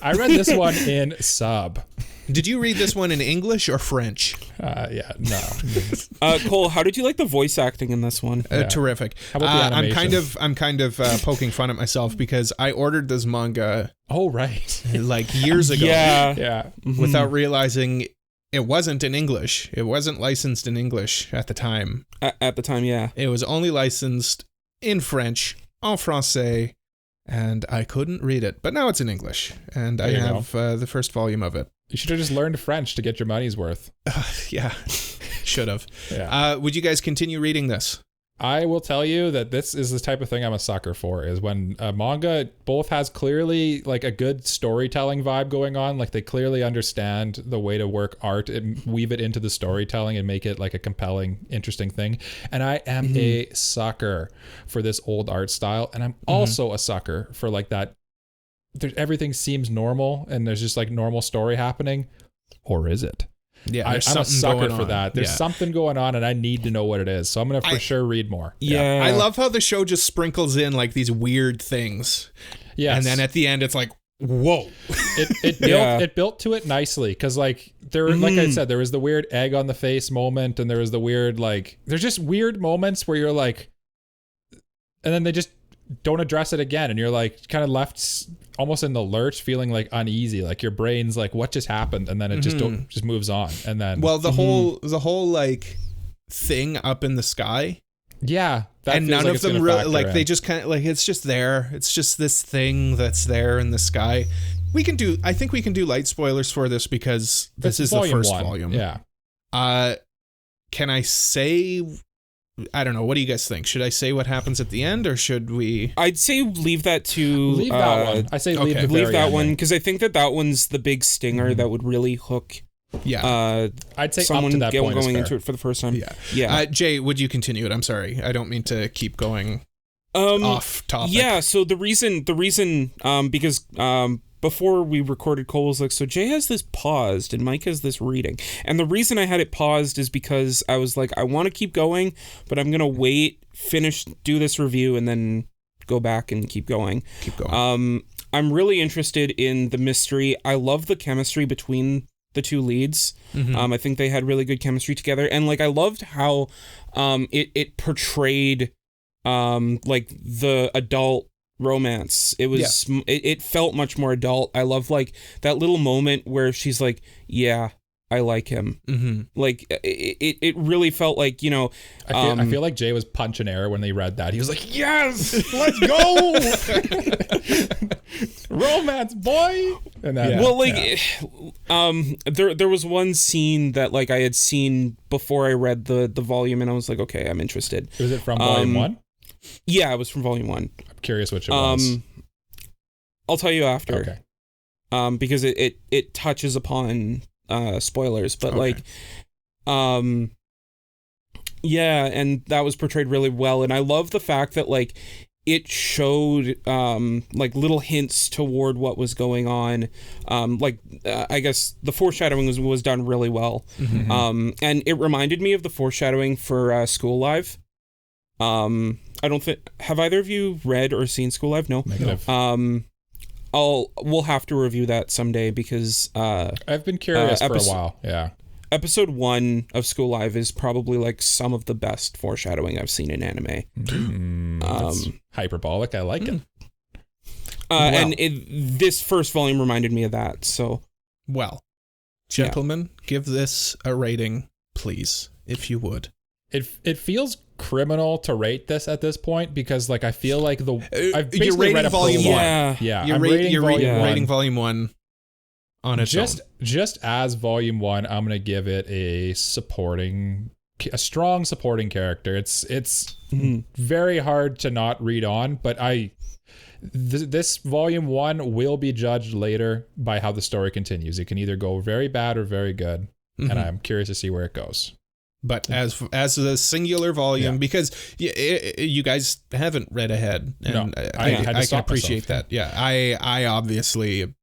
I read this one in sub. Did you read this one in English or French? No. Cole, how did you like the voice acting in this one? Terrific. How about the animation? I'm kind of poking fun at myself because I ordered this manga. Oh right. Like years ago. Yeah. Without realizing it wasn't in English. It wasn't licensed in English at the time. At the time, yeah. It was only licensed in French. en français, and I couldn't read it. But now it's in English, and I have the first volume of it. You should have just learned French to get your money's worth. Yeah, should have. Yeah. Would you guys continue reading this? I will tell you that this is the type of thing I'm a sucker for, is when a manga both has clearly like a good storytelling vibe going on, like they clearly understand the way to work art and weave it into the storytelling and make it like a compelling, interesting thing. And I am a sucker for this old art style. And I'm also a sucker for like that. Everything seems normal and there's just like normal story happening. Or is it? Yeah, I'm a sucker for that. There's something going on and I need to know what it is. So I'm going to for sure read more. Yeah. I love how the show just sprinkles in like these weird things. Yes. And then at the end, it's like, whoa. It built to it nicely. Cause like like I said, there was the weird egg on the face moment and there was the weird, like, there's just weird moments where you're like, and then they just don't address it again. And you're like kind of left almost in the lurch, feeling like uneasy, like your brain's like, what just happened? And then it just moves on. And then, well, the whole like thing up in the sky. Yeah. And none of them really, like, they just kind of like, it's just there. It's just this thing that's there in the sky. I think we can do light spoilers for this because this is the first volume. Yeah. Can I say, I don't know. What do you guys think? Should I say what happens at the end, or should we? I'd say leave that to leave that one. I say leave that one because I think that one's the big stinger that would really hook. Yeah, I'd say someone up to that point going into it for the first time. Yeah. Jay, would you continue it? I'm sorry, I don't mean to keep going off topic. Yeah. So the reason, because before we recorded, Cole was like, so Jay has this paused and Mike has this reading. And the reason I had it paused is because I was like, I want to keep going, but I'm going to wait, do this review, and then go back and keep going. I'm really interested in the mystery. I love the chemistry between the two leads. I think they had really good chemistry together. And like, I loved how it portrayed like the adult romance. It was it felt much more adult. I love like that little moment where she's like, yeah, I like him. Like it really felt like, you know, I feel like Jay was punching air when they read that. He was like, yes, let's go. Romance, boy. And then, there was one scene that like I had seen before I read the volume, and I was like, okay, I'm interested. Was it from volume 1? Yeah, it was from volume 1. I'm curious which it was. I'll tell you after. Okay. Because it touches upon spoilers, but like yeah, and that was portrayed really well, and I love the fact that like it showed like little hints toward what was going on. I guess the foreshadowing was done really well. And it reminded me of the foreshadowing for School Live. I don't think, have either of you read or seen School Live? No. Negative. We'll have to review that someday because I've been curious for a while. Yeah. Episode 1 of School Live is probably like some of the best foreshadowing I've seen in anime. That's hyperbolic. I like it. And this first volume reminded me of that. So, well, gentlemen, give this a rating, please, if you would. It feels criminal to rate this at this point because like I feel like I've basically you're rating read volume 1. Yeah. You're rating volume 1 on its own. Just as volume 1, I'm gonna give it a strong supporting character. It's very hard to not read on, but this volume 1 will be judged later by how the story continues. It can either go very bad or very good, and I'm curious to see where it goes. But as a singular volume, because you guys haven't read ahead, and no, I can appreciate that. Yeah, I obviously,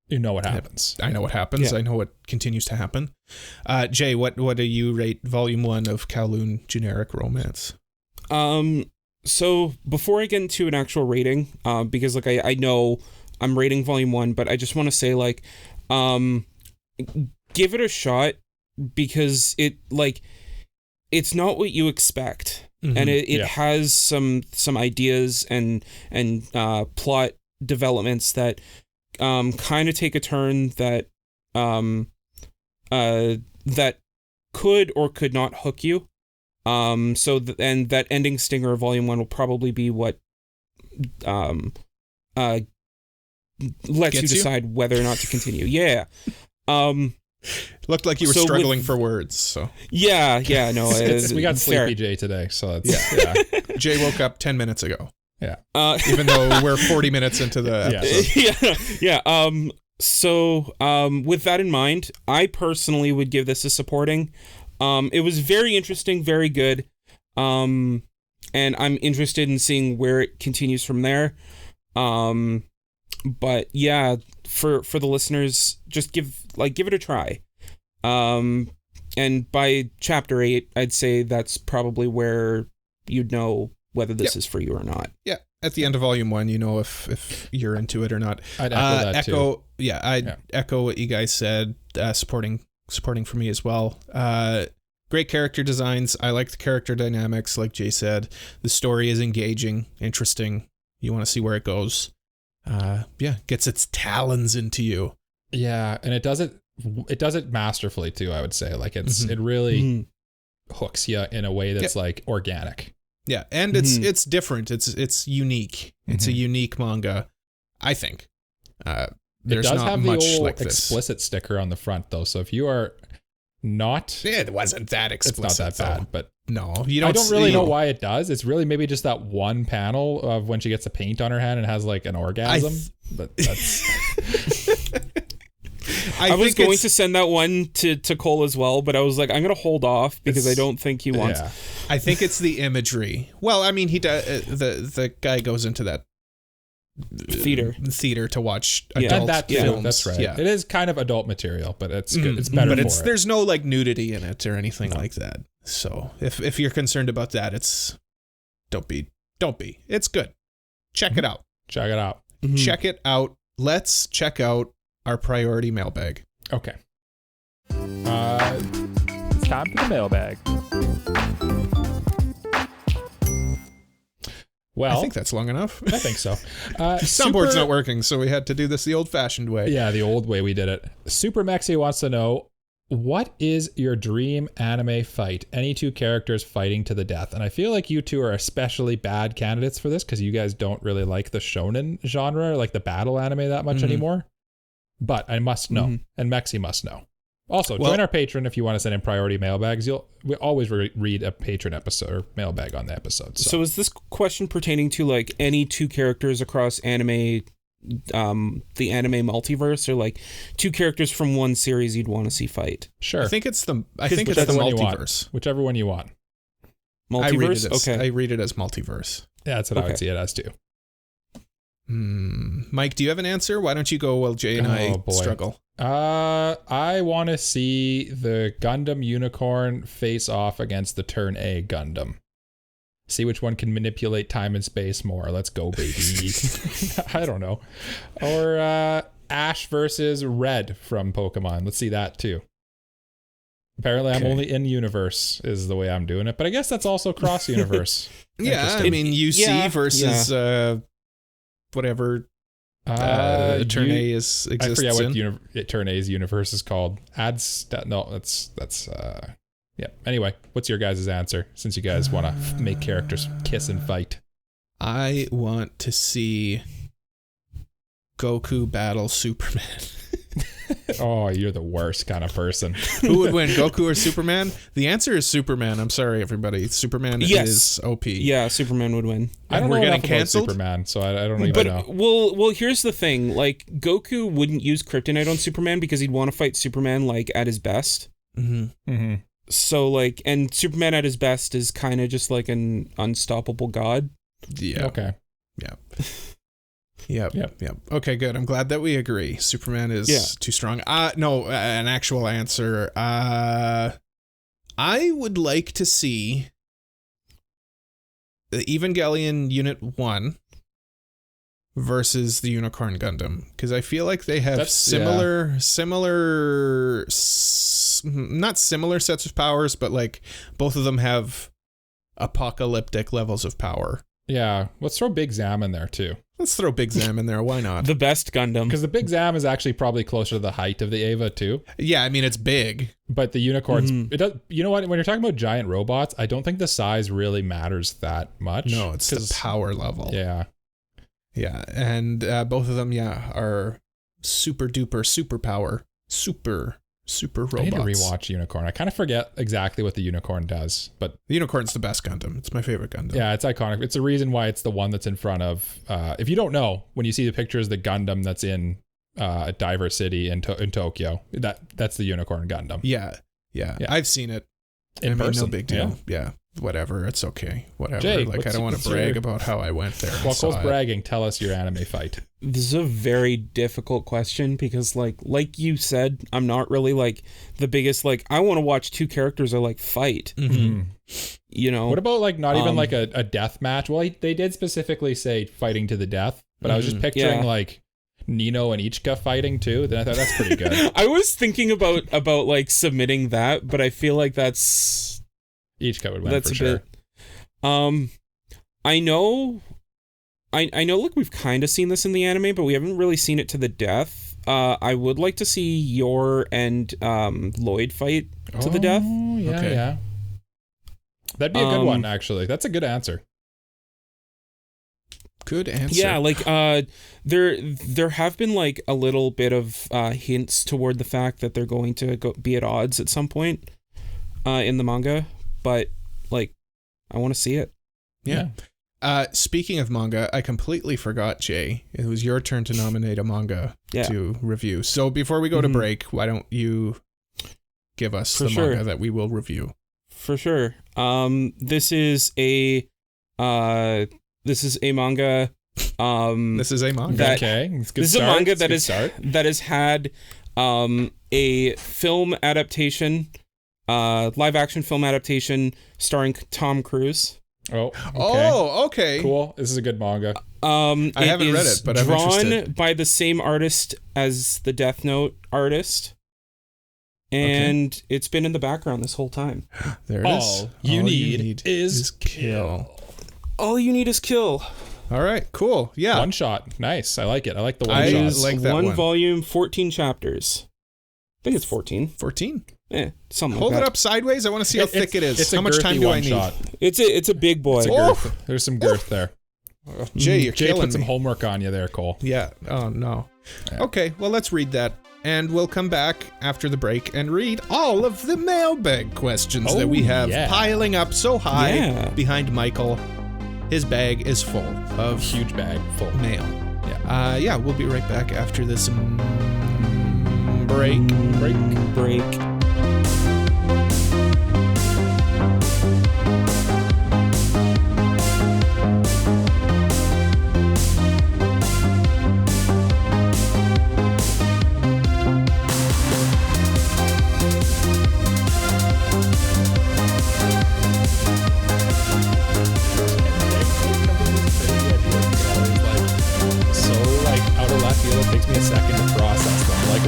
you know what happens. I know what happens. Yeah. I know what continues to happen. Jay, what do you rate volume 1 of Kowloon Generic Romance? So before I get into an actual rating, because like I know I'm rating volume 1, but I just want to say like, give it a shot. Because it's not what you expect, and it has some ideas and plot developments that kind of take a turn that that could or could not hook you. And that ending stinger of volume 1 will probably be what lets you decide whether or not to continue. Yeah. Looked like you were struggling for words. So yeah, no. We got Sleepy Jay today, so it's, Jay woke up 10 minutes ago. Yeah. Even though we're 40 minutes into the episode. Yeah. So with that in mind, I personally would give this a supporting. It was very interesting, very good. And I'm interested in seeing where it continues from there. But yeah, for the listeners, just give it a try. And by chapter 8, I'd say that's probably where you'd know whether this is for you or not. Yeah. At the end of volume 1, you know if you're into it or not. I'd echo that too. Yeah, I'd echo what you guys said. Supporting for me as well. Great character designs. I like the character dynamics, like Jay said. The story is engaging, interesting. You want to see where it goes. Gets its talons into you. Yeah, and it does it masterfully too, I would say. Like it really hooks you in a way that's like organic. Yeah, and it's different. It's unique. It's a unique manga, I think. There's it does not have much the old like this. explicit sticker on the front though, so if you are not, it wasn't that explicit. It's not that bad, but no, you don't. I don't really know why it does. It's really maybe just that one panel of when she gets a paint on her hand and has like an orgasm. But that's. I was going to send that one to Cole as well, but I was like, I'm going to hold off because I don't think he wants. Yeah. I think it's the imagery. Well, I mean, he does. The guy goes into that theater to watch adult films. That's right. Yeah. It is kind of adult material, but it's good. It's better. But there's no like nudity in it or anything like that. So if you're concerned about that, don't be. It's good. Check it out. Check it out. Check it out. Let's check out our priority mailbag. Okay. It's time for the mailbag. Well, I think that's long enough. I think so. Soundboard's not working, so we had to do this the old-fashioned way. Yeah, the old way we did it. Super Mexi wants to know, what is your dream anime fight? Any two characters fighting to the death? And I feel like you two are especially bad candidates for this because you guys don't really like the shonen genre, like the battle anime that much anymore. But I must know, and Mexi must know. Also, join our Patreon if you want to send in priority mailbags. We always read a patron episode or mailbag on the episode. So is this question pertaining to like any two characters across anime, the anime multiverse, or like two characters from one series you'd want to see fight? Sure. I think it's the multiverse. Whichever one you want. Multiverse? I read it as multiverse. Yeah, that's what I would see it as too. Mike, do you have an answer? Why don't you go while Jay and I struggle? I want to see the Gundam Unicorn face off against the Turn A Gundam. See which one can manipulate time and space more. Let's go, baby. I don't know. Or Ash versus Red from Pokemon. Let's see that too. Apparently, I'm only in universe is the way I'm doing it, but I guess that's also cross universe. Yeah, I mean UC versus whatever Turn A exists I forget in. what Turn A's universe is called. Yeah. Anyway, what's your guys' answer? Since you guys want to make characters kiss and fight, I want to see Goku battle Superman. Oh, you're the worst kind of person. Who would win, Goku or Superman? The answer is Superman. I'm sorry, everybody. Superman is OP. Yeah, Superman would win. I don't know enough about Superman, so I don't even know. Well, here's the thing. Like, Goku wouldn't use kryptonite on Superman because he'd want to fight Superman, like, at his best. So, like, and Superman at his best is kind of just like an unstoppable god. Yeah. Okay. Yeah. Yep. Okay, good. I'm glad that we agree. Superman is too strong. No, an actual answer. I would like to see the Evangelion Unit 1 versus the Unicorn Gundam, because I feel like they have similar, not similar sets of powers, but like both of them have apocalyptic levels of power. Yeah, let's throw Big Zam in there too. Let's throw Big Zam in there. Why not? The best Gundam. Because the Big Zam is actually probably closer to the height of the Eva too. Yeah, I mean it's big, but the unicorns. It does. You know what? When you're talking about giant robots, I don't think the size really matters that much. No, it's the power level. Yeah. Yeah, and both of them, are super duper superpower, super robots. I need to rewatch Unicorn. I kind of forget exactly what the Unicorn does, but the Unicorn's the best Gundam. It's my favorite Gundam. Yeah, it's iconic. It's the reason why it's the one that's in front of. If you don't know, when you see the pictures, the Gundam that's in Diver City in Tokyo, that's the Unicorn Gundam. Yeah. I've seen it. In person. No big deal. Yeah. Whatever. It's okay. Whatever. Jake, I don't want to brag about how I went there. While Cole's bragging, tell us your anime fight. This is a very difficult question because like you said, I'm not really like the biggest, like I want to watch two characters or like fight. Mm-hmm. You know. What about like not even like a death match? Well, they did specifically say fighting to the death, but I was just picturing like Nino and Ichika fighting too. Then I thought that's pretty good. I was thinking about like submitting that, but I feel like that's Ichika would win for sure. I know like we've kind of seen this in the anime, but we haven't really seen it to the death. I would like to see Yor and Lloyd fight to the death. Yeah, okay. Yeah. That'd be a good one, actually. That's a good answer. Good answer. Yeah, like there have been like a little bit of hints toward the fact that they're going to be at odds at some point in the manga, but like I want to see it. Yeah. Speaking of manga, I completely forgot, Jay. It was your turn to nominate a manga to review. So before we go to break, why don't you give us manga that we will review? For sure. This is a manga. This is a manga. This is a manga that has had a film adaptation, live action film adaptation starring Tom Cruise. Okay. Cool. This is a good manga. I haven't read it, but I'm interested. Drawn by the same artist as the Death Note artist. And it's been in the background this whole time. There it is. All you need is kill. All you need is kill. All right, cool. Yeah. One shot. Nice. I like it. I like the one shot. Like that one. Volume, 14 chapters. I think it's 14. 14? Something Hold like that. it up sideways. I want to see how thick it is. It's how much time do I need? Shot. It's a big boy. There's some girth there. Jay, you're killing me. Put some homework on you there, Cole. Yeah. Oh, no. Yeah. Okay, well, let's read that. And we'll come back after the break and read all of the mailbag questions that we have piling up so high behind Michael. His bag is full of huge bag full mail. Yeah. We'll be right back after this break.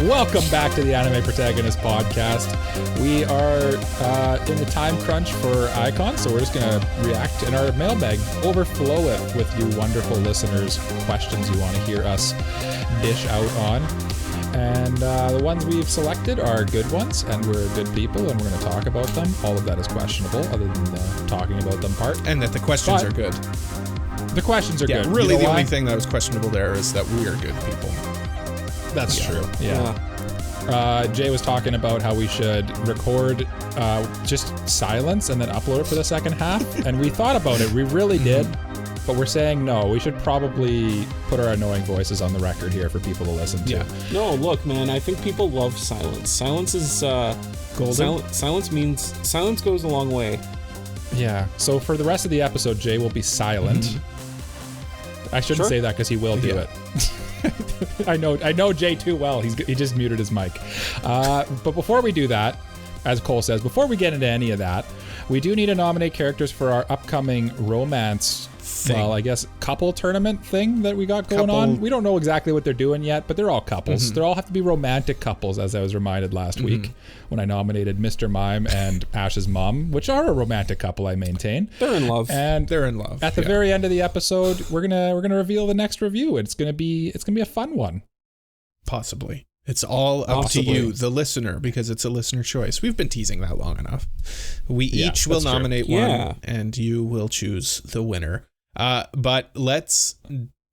Welcome back to the Anime Protagonist Podcast. We are in the time crunch for Ai-Kon, so we're just going to react in our mailbag, overflow it with you wonderful listeners, questions you want to hear us dish out on. And the ones we've selected are good ones, and we're good people, and we're going to talk about them. All of that is questionable, other than the talking about them part. And that the questions are good. The questions are good. Really, the only thing that was questionable there is that we are good people. That's true. Yeah. Jay was talking about how we should record just silence and then upload it for the second half. And we thought about it. We really did. But we're saying no. We should probably put our annoying voices on the record here for people to listen to. Yeah. No, look, man. I think people love silence. Silence is golden. Silence goes a long way. Yeah. So for the rest of the episode, Jay will be silent. I shouldn't say that because he will do it. I know Jay too well. He just muted his mic. But before we do that, as Cole says, before we get into any of that, we do need to nominate characters for our upcoming romance thing. Well, I guess couple tournament thing that we got going on. We don't know exactly what they're doing yet, but they're all couples. They all have to be romantic couples, as I was reminded last week when I nominated Mr. Mime and Ash's mom, which are a romantic couple, I maintain. They're in love. And they're in love. At the very end of the episode, we're gonna reveal the next review. It's gonna be a fun one. Possibly. It's all up to you, the listener, because it's a listener choice. We've been teasing that long enough. We each will nominate one, and you will choose the winner. But let's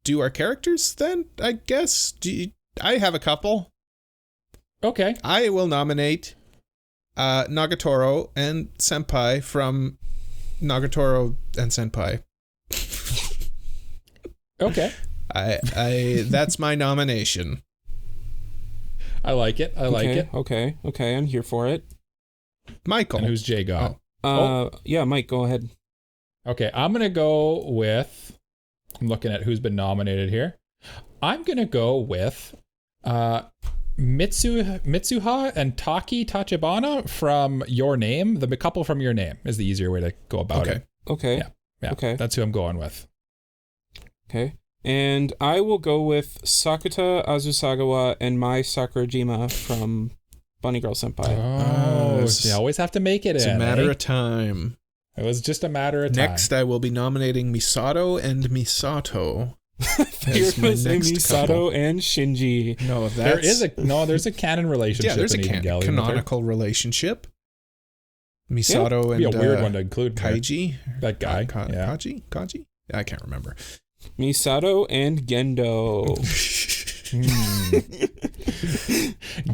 do our characters then, I guess. I have a couple. Okay. I will nominate Nagatoro and Senpai from Nagatoro and Senpai. Okay. I that's my nomination. I like it. I like it. Okay. I'm here for it. Michael. And who's Jay got? Yeah, Mike, go ahead. Okay, I'm going to go with, I'm looking at who's been nominated here. I'm going to go with Mitsuha and Taki Tachibana from Your Name. The couple from Your Name is the easier way to go about it. Okay. Yeah. Okay. That's who I'm going with. Okay. And I will go with Sakuta Azusagawa and Mai Sakurajima from Bunny Girl Senpai. Oh, you always have to make it It's a matter of time. It was just a matter of time. Next, I will be nominating Misato and Misato. You're going to say Misato and Shinji. No, there's a canon relationship. Yeah, there's a canonical relationship. Misato and be a weird one to include. Kaiji, that guy. Kaji. I can't remember. Misato and Gendo.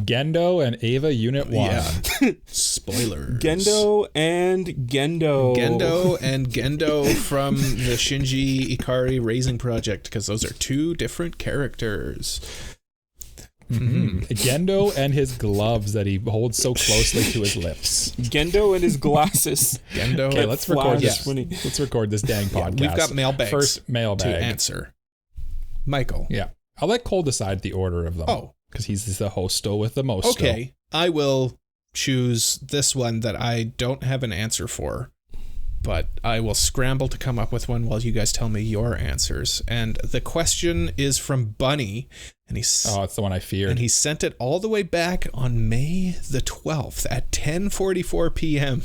Gendo and Ava Unit 1. Yeah. Spoilers. Gendo and Gendo. Gendo from the Shinji Ikari Raising Project, because those are two different characters. Mm-hmm. Gendo and his gloves that he holds so closely to his lips. Gendo and his glasses. Gendo. Okay, let's record this. Let's record this dang podcast. We've got mailbags. First mailbag to answer. Michael. Yeah. I'll let Cole decide the order of them. Oh. Because he's the hosto with the most. Okay. I will choose this one that I don't have an answer for, but I will scramble to come up with one while you guys tell me your answers. And the question is from Bunny. And it's the one I feared. And he sent it all the way back on May the 12th at 10:44 p.m.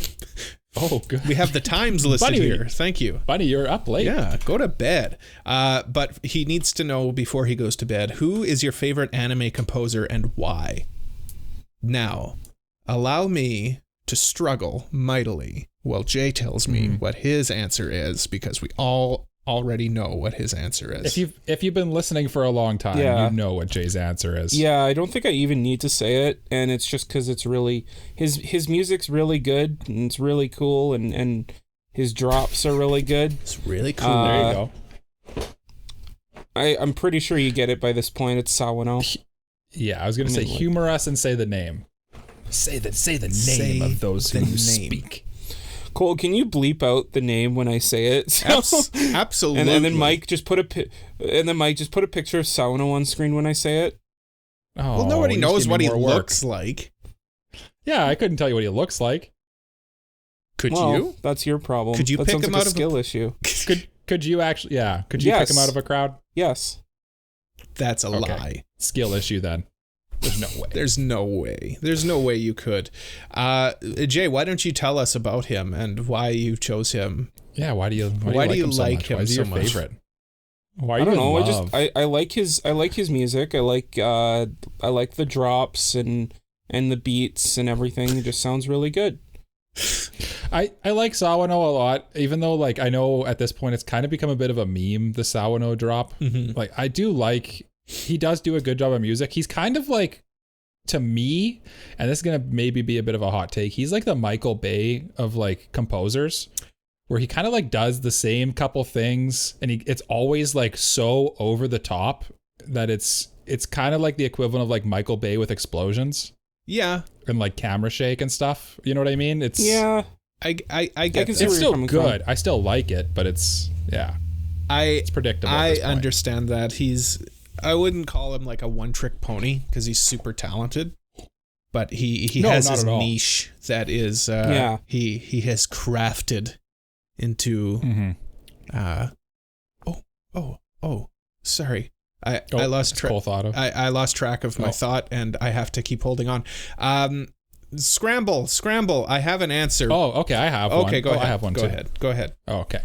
Oh, good. We have the times listed Bunny, here. Thank you. Bunny, you're up late. Yeah, go to bed. But he needs to know before he goes to bed, who is your favorite anime composer and why? Now, allow me to struggle mightily while Jay tells me what his answer is, because we all already know what his answer is. If you've been listening for a long time, you know what Jay's answer is. Yeah, I don't think I even need to say it, and it's just because it's really his music's really good and it's really cool, and his drops are really good. It's really cool. There you go. I'm pretty sure you get it by this point. It's Sawano. Yeah, I was gonna say humor us and say the name. Say the name of those who speak. Cole, can you bleep out the name when I say it? Absolutely. And then Mike just put a picture of Sawano on screen when I say it. Oh, well, nobody knows what he looks like. Yeah, I couldn't tell you what he looks like. Could you? That's your problem. Could you that pick sounds him like out a of skill issue? Could you actually? Yeah. Could you pick him out of a crowd? Yes. That's a lie. Skill issue then. There's no way. There's no way you could. Jay, why don't you tell us about him and why you chose him? Yeah, why do you like him so much? Favorite? Why I don't know. I like his music. I like the drops and the beats and everything. It just sounds really good. I like Sawano a lot, even though like I know at this point it's kind of become a bit of a meme, the Sawano drop. Mm-hmm. Like I do like, he does do a good job of music. He's kind of like, to me, and this is gonna maybe be a bit of a hot take, he's like the Michael Bay of like composers, where he kind of like does the same couple things and it's always like so over the top that it's kind of like the equivalent of like Michael Bay with explosions. Yeah. And like camera shake and stuff. You know what I mean? It's I get that. It's still good. I still like it, but it's it's predictable. I understand that. I wouldn't call him like a one-trick pony because he's super talented, but he has his niche that is he has crafted into sorry. I lost track. I lost track of my thought, and I have to keep holding on. Scramble. I have an answer. Oh, okay. I have one. Okay, go ahead. I have one too. Go ahead. Oh, okay.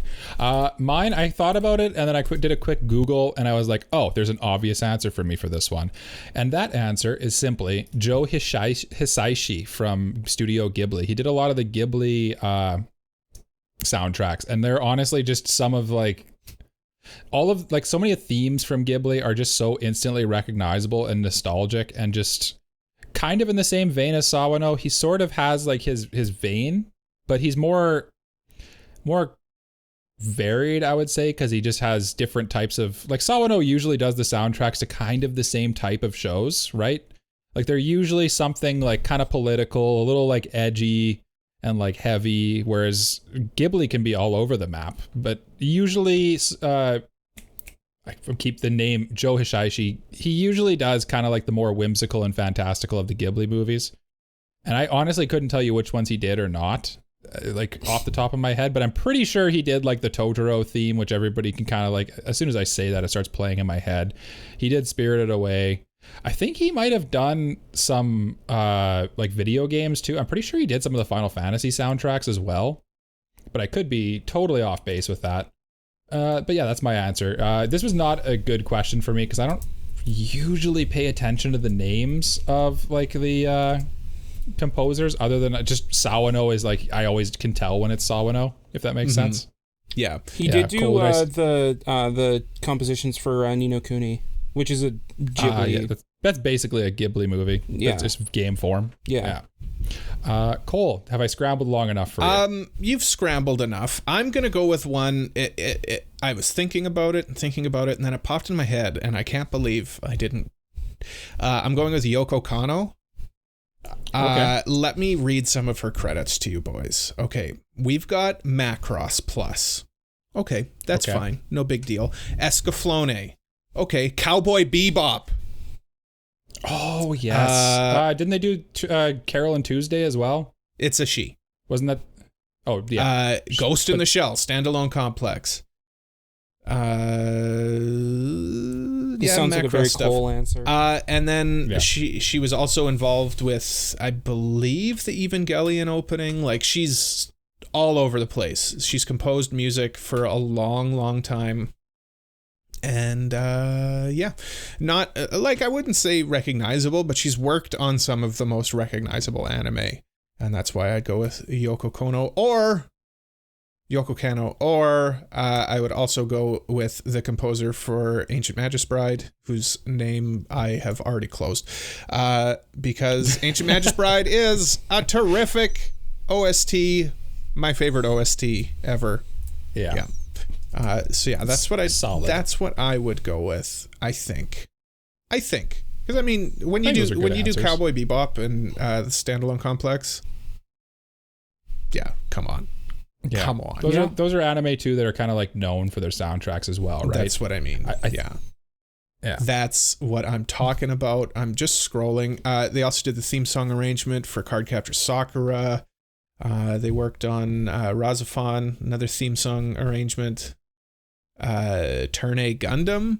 Mine, I thought about it, and then I did a quick Google, and I was like, oh, there's an obvious answer for me for this one. And that answer is simply Joe Hisaishi from Studio Ghibli. He did a lot of the Ghibli soundtracks, and they're honestly just some of like... all of like so many themes from Ghibli are just so instantly recognizable and nostalgic, and just kind of in the same vein as Sawano. He sort of has like his vein, but he's more varied, I would say, because he just has different types of, like, Sawano usually does the soundtracks to kind of the same type of shows, right? Like they're usually something like kind of political, a little like edgy and like heavy, whereas Ghibli can be all over the map. But usually, I keep the name Joe Hisaishi, he usually does kind of like the more whimsical and fantastical of the Ghibli movies. And I honestly couldn't tell you which ones he did or not, like off the top of my head, but I'm pretty sure he did like the Totoro theme, which everybody can kind of like, as soon as I say that, it starts playing in my head. He did Spirited Away. I think he might have done some like video games too. I'm pretty sure he did some of the Final Fantasy soundtracks as well, but I could be totally off base with that. But yeah, that's my answer. This was not a good question for me because I don't usually pay attention to the names of like the composers, other than just Sawano is like, I always can tell when it's Sawano, if that makes sense. Yeah. He did do the compositions for Ni no Kuni, which is a Ghibli. That's basically a Ghibli movie. Yeah. It's just game form. Yeah. Cole, have I scrambled long enough for you? You've scrambled enough. I'm going to go with one. I was thinking about it, and then it popped in my head, and I can't believe I didn't. I'm going with Yoko Kanno. Okay. Let me read some of her credits to you boys. Okay. We've got Macross Plus. Okay. That's fine. No big deal. Escaflowne. Okay. Cowboy Bebop. Oh, yes. Didn't they do Carol and Tuesday as well? It's a she. Wasn't that? Oh, yeah. Ghost in the Shell, standalone complex. Sounds like a very cool answer. And then she was also involved with, I believe, the Evangelion opening. Like, she's all over the place. She's composed music for a long, long time. And not like, I wouldn't say recognizable, but she's worked on some of the most recognizable anime, and that's why I'd go with Yoko Kanno, or I would also go with the composer for Ancient Magus Bride, whose name I have already closed, because Ancient Magus Bride is a terrific OST, my favorite OST ever. Yeah. So yeah, that's what that's what I would go with. I think, because I mean, when you do Cowboy Bebop and the standalone complex, come on. Those are anime too that are kind of like known for their soundtracks as well, right? That's what I mean. Yeah. That's what I'm talking about. I'm just scrolling. They also did the theme song arrangement for Cardcaptor Sakura. They worked on Razafon, another theme song arrangement. Turn A Gundam,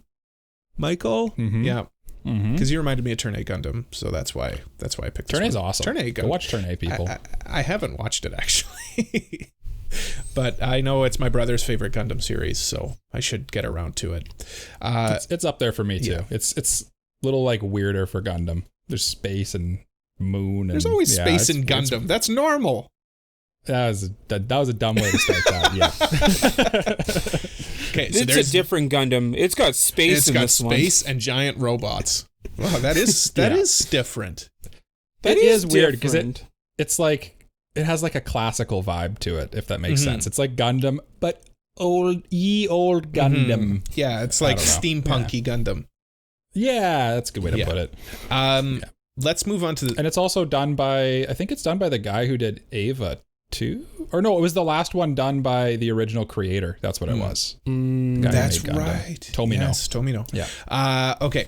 Michael. Mm-hmm. Yeah, because you reminded me of Turn A Gundam, so that's why I picked Turn A's awesome. Turn A Gundam. Go watch Turn A, people. I haven't watched it actually, but I know it's my brother's favorite Gundam series, so I should get around to it. It's up there for me too. Yeah. It's a little like weirder for Gundam. There's space and moon. There's always space in Gundam. That's normal. That was a dumb way to start that. Yeah. Okay, so it's a different Gundam. It's got space. It's got space and giant robots. Wow, that is different. That is weird because it's like it has like a classical vibe to it, if that makes sense. It's like Gundam, but old Gundam. Mm-hmm. Yeah, it's like steampunky Gundam. Yeah, that's a good way to put it. Let's move on to and it's also done by, I think it's done by the guy who did Ava 2, or no, it was the last one done by the original creator. That's what it was. That's right. Tomino. Yes, Tomino. Yeah. Okay.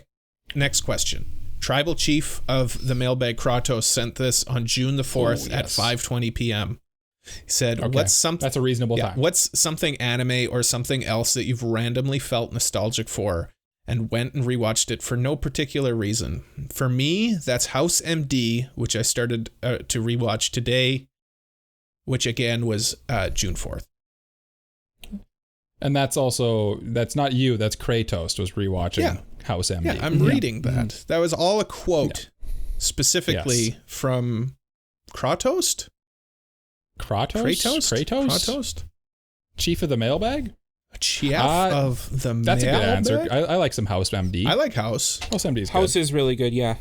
Next question. Tribal Chief of the Mailbag Kratos sent this on June the 4th at 5:20 p.m. He said, "What's something?" That's a reasonable time. What's something anime or something else that you've randomly felt nostalgic for and went and rewatched it for no particular reason? For me, that's House MD, which I started to rewatch today, which again was June 4th. And that's not you, that's Kratos was rewatching House MD. Yeah, I'm reading that. That was all a quote specifically from Kratos? Kratos? Chief of the Mailbag? Chief of the That's a good answer. Mailbag? I like some House MD. I like House. House MD is good. House is really good, yeah.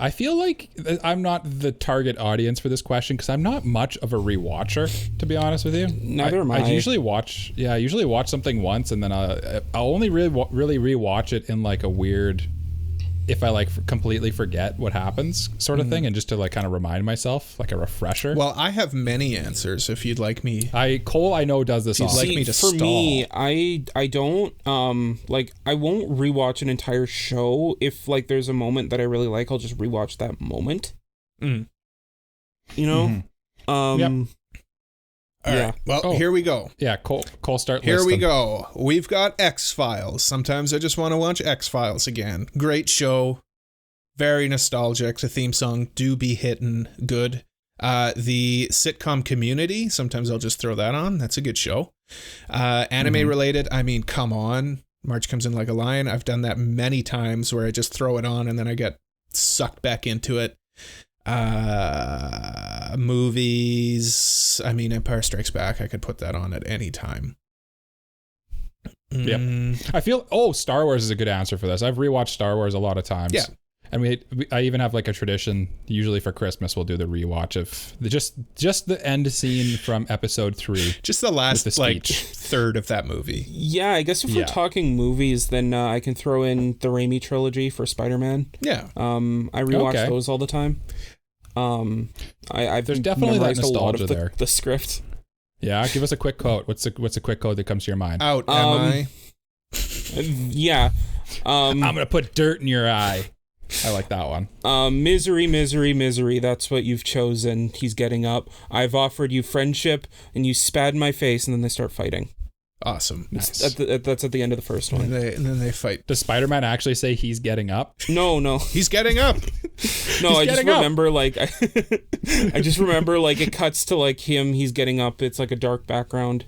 I feel like I'm not the target audience for this question because I'm not much of a rewatcher, to be honest with you. Neither am I. I usually watch something once and then I'll only really rewatch it in like a weird, if I like completely forget what happens sort of thing, and just to like kind of remind myself, like a refresher. Well, I have many answers if you'd like me. Cole I know does this You'd often. like me to For stall. me, I don't like I won't rewatch an entire show. If like there's a moment that I really like, I'll just rewatch that moment. You know? Yep. All right. Well, here we go. Yeah, Cole start Here we listing. go. We've got X-Files. Sometimes I just want to watch X-Files again. Great show. Very nostalgic. The theme song do be hitting good. The sitcom Community. Sometimes I'll just throw that on. That's a good show. Anime related. I mean, come on. March Comes In Like a Lion. I've done that many times where I just throw it on and then I get sucked back into it. Movies. I mean, Empire Strikes Back. I could put that on at any time. Yep. I feel Star Wars is a good answer for this. I've rewatched Star Wars a lot of times. Yeah. And I even have like a tradition. Usually for Christmas, we'll do the rewatch of just the end scene from episode 3. Just the last the like speech. third of that movie. Yeah, I guess if we're talking movies, then I can throw in the Raimi trilogy for Spider-Man. Yeah. I rewatch those all the time. I've There's definitely that memorized a lot nostalgia of there. the script. Yeah, give us a quick quote. What's a quick quote that comes to your mind? Out am I? Yeah. I'm gonna put dirt in your eye. I like that one. Misery, misery, misery. That's what you've chosen. He's getting up. I've offered you friendship, and you spat in my face, and then they start fighting. Awesome. Nice. That's at the end of the first one. And then they fight. Does Spider-Man actually say he's getting up? No. He's getting up. No, I just getting up. remember like I just remember like it cuts to like him. He's getting up. It's like a dark background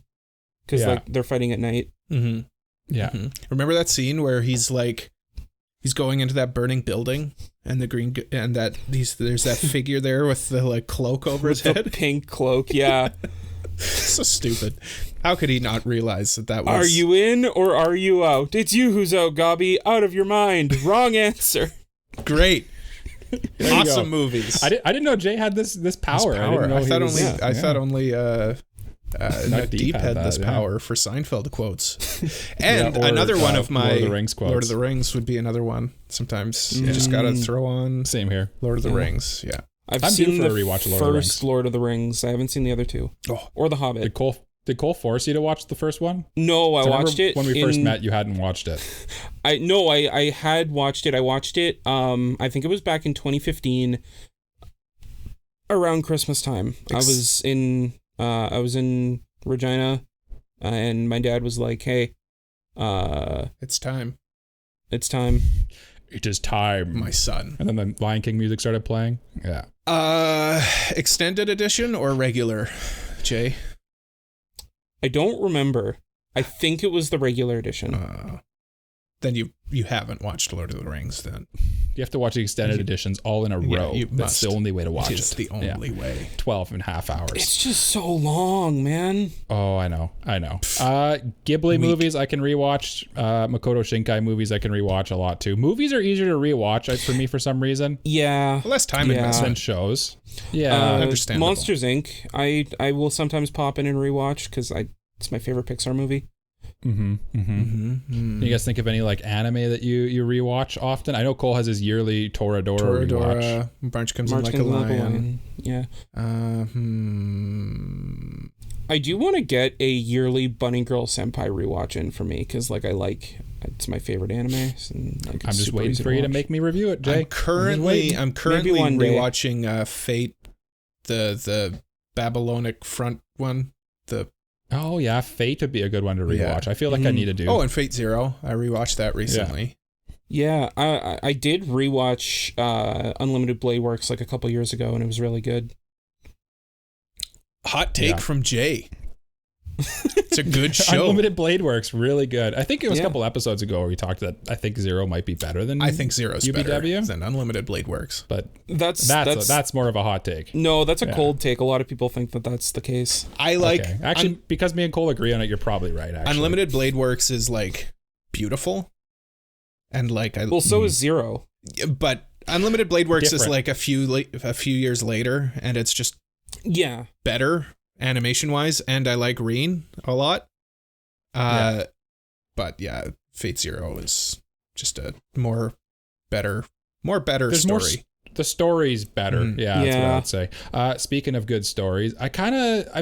because like they're fighting at night. Mm-hmm. Yeah. Mm-hmm. Remember that scene where he's going into that burning building and there's that figure there with the like cloak over his The head. pink cloak. Yeah. So stupid. How could he not realize that was? Are you in or are you out? It's you who's out, Gobby. Out of your mind. Wrong answer. Great? you Awesome go. movies. I didn't know Jay had this power. I didn't know I thought only Nut Deep had that, this yeah. power for Seinfeld quotes. And or, another one of my Lord of the Rings quotes. Lord of the Rings would be another one. Sometimes you just gotta throw on Same here. Lord of the Rings. Yeah. I'm due seen for the a rewatch of Lord of the first Rings. Lord of the Rings. I haven't seen the other two. Oh. Or The Hobbit. Did Cole force you to watch the first one? No, I watched it when we first met. You hadn't watched it. I had watched it. I watched it. I think it was back in 2015, around Christmas time. I was in Regina, and my dad was like, "Hey, It's time. it's time." It is time, My son. And then the Lion King music started playing. Yeah. Extended edition or regular, Jay? I don't remember. I think it was the regular edition. Then you haven't watched Lord of the Rings then. You have to watch the extended editions all in a row. you That's must. the only way to watch it. It's the only way. 12 and a half hours. It's just so long, man. Oh, I know. Ghibli movies I can rewatch. Makoto Shinkai movies I can rewatch a lot too. Movies are easier to rewatch for me for some reason Yeah. Less time than investment. shows. Yeah. Understandable. Monsters Inc. I will sometimes pop in and rewatch because it's my favorite Pixar movie. You guys think of any like anime that you rewatch often? I know Cole has his yearly Toradora rewatch. March Comes In Like a Lion. Yeah. I do want to get a yearly Bunny Girl Senpai rewatch in for me because it's my favorite anime. And, like, I'm it's just super waiting easy for you to watch. make me review it, Jay. I'm currently Maybe one day. rewatching Fate, the Babylonic front one. Oh yeah, Fate would be a good one to rewatch. I feel like I need to do. Oh, and Fate Zero. I rewatched that recently. Yeah, I did rewatch Unlimited Blade Works like a couple years ago, and it was really good. Hot take from Jay. It's a good show. Unlimited Blade Works, really good. I think it was a couple episodes ago where we talked that I think Zero might be better than I think Zero's UBW better than Unlimited Blade Works. But that's more of a hot take. No, that's a cold take. A lot of people think that that's the case. I like actually because me and Cole agree on it. You're probably right. Actually, Unlimited Blade Works is like beautiful, and like so is Zero. But Unlimited Blade Works is like a few years later, and it's just better animation wise, and I like Reen a lot. But Fate Zero is just a better story. The story's better. That's what I would say. Speaking of good stories, I've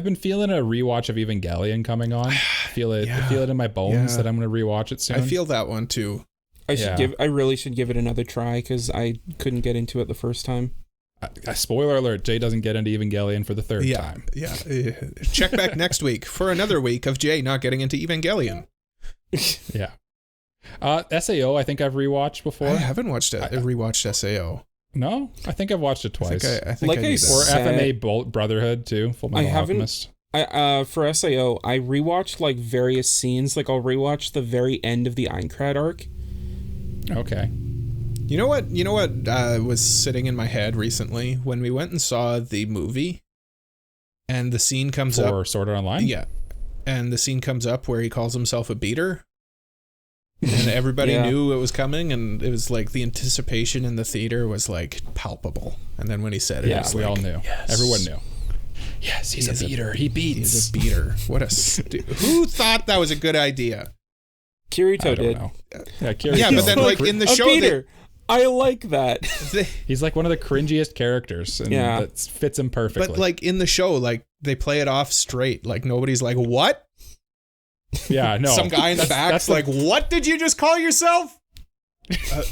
been feeling a rewatch of Evangelion coming on. I feel it in my bones that I'm going to rewatch it soon. I feel that one too. I really should give it another try because I couldn't get into it the first time. Spoiler alert, Jay doesn't get into Evangelion for the third time. Yeah. Check back next week for another week of Jay not getting into Evangelion. Yeah. SAO, I think I've rewatched before. I haven't watched it. I rewatched SAO. No? I think I've watched it twice. I think I need Or FMA Brotherhood too, Full Metal Alchemist. For SAO, I rewatched like various scenes. Like I'll rewatch the very end of the Aincrad arc. Okay. You know what was sitting in my head recently when we went and saw the movie, and the scene comes up. For Sword Art Online? Yeah, and the scene comes up where he calls himself a beater, and everybody knew it was coming, and it was like the anticipation in the theater was like palpable. And then when he said it, it was we all knew. Yes. Everyone knew. Yes, he's a beater. He beats. He's a beater. What a who thought that was a good idea? Kirito did. Know. Yeah, Kirito. Yeah, but then like in the show, beater. I like that. He's like one of the cringiest characters, and that fits him perfectly. But like in the show, like they play it off straight. Like nobody's like, "What?" Yeah, no. Some guy in the back's like, "What did you just call yourself?"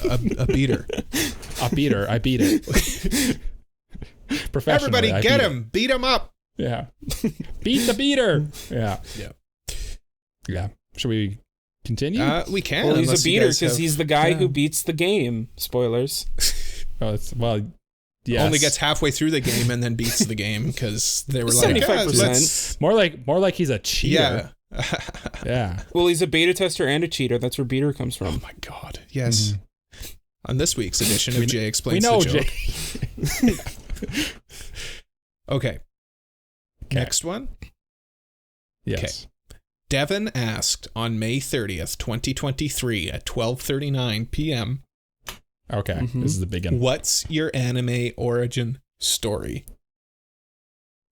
A beater. A beater. I beat it. Professionally, everybody, get him! Beat him up! Yeah. Beat the beater. Yeah. Should we continue? We can. Well, he's a beater because he's the guy who beats the game. Spoilers. Yes. Only gets halfway through the game and then beats the game because they were 75%. More like he's a cheater. Yeah. Well, he's a beta tester and a cheater. That's where beater comes from. Oh my god. Yes. Mm-hmm. On this week's edition of Jay Explains the Joke. Okay. Next one. Yes. Okay. Devin asked on May 30th, 2023 at 12:39 p.m. Okay, this is the big one. What's your anime origin story?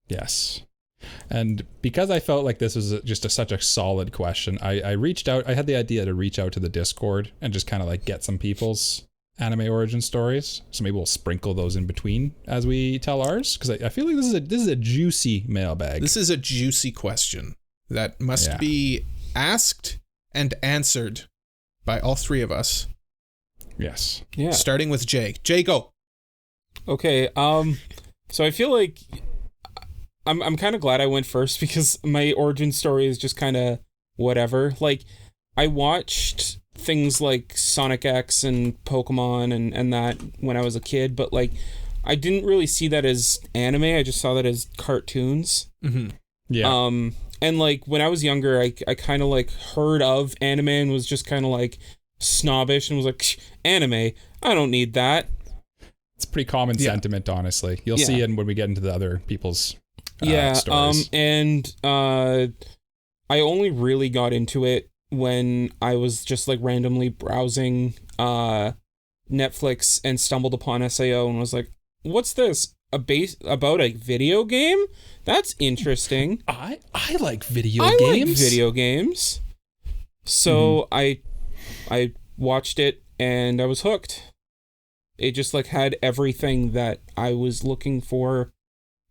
Yes. And because I felt like this was just such a solid question, I reached out. I had the idea to reach out to the Discord and just kind of like get some people's anime origin stories. So maybe we'll sprinkle those in between as we tell ours, because I feel like this is a juicy mailbag. This is a juicy question that must be asked and answered by all three of us. Yes. Yeah. Starting with Jay. Jay, go. Okay. So I feel like I'm kind of glad I went first because my origin story is just kind of whatever. Like, I watched things like Sonic X and Pokémon and that when I was a kid, but like I didn't really see that as anime. I just saw that as cartoons. Mm-hmm. Yeah. And like when I was younger, I kind of like heard of anime and was just kind of like snobbish and was like, anime, I don't need that. It's pretty common sentiment, honestly. You'll see it when we get into the other people's stories. And I only really got into it when I was just like randomly browsing Netflix and stumbled upon SAO and was like, what's this? About a video game? That's interesting. I like video games. Like video games. So I watched it and I was hooked. It just like had everything that I was looking for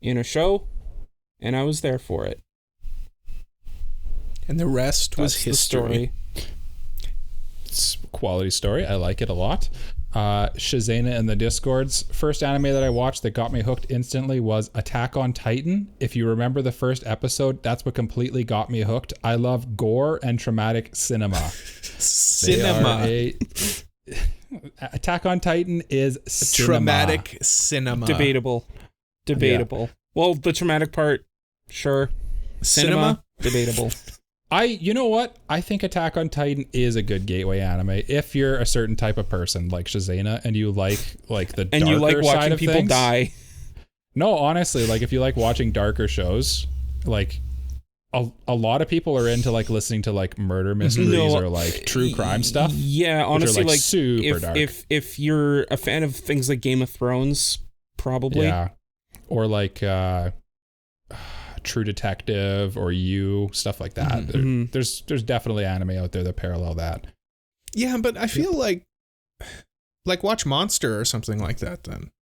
in a show, and I was there for it. And the rest was history. It's a quality story. I like it a lot. Shazana in the Discords. First anime that I watched that got me hooked instantly was Attack on Titan. If you remember the first episode, that's what completely got me hooked. I love gore and traumatic cinema. Attack on Titan is cinema. Traumatic cinema. Debatable. Yeah. Well, the traumatic part, sure. Cinema? Debatable. You know what? I think Attack on Titan is a good gateway anime if you're a certain type of person like Shazena and you like the And darker you like side watching of people things. die. No, honestly, like if you like watching darker shows, like a lot of people are into like listening to like murder mysteries or like true crime stuff. Yeah, honestly, like super dark. If you're a fan of things like Game of Thrones, probably. Yeah. Or like True Detective or You, stuff like that. There's definitely anime out there that parallel that. Yeah, but I feel like watch Monster or something like that then.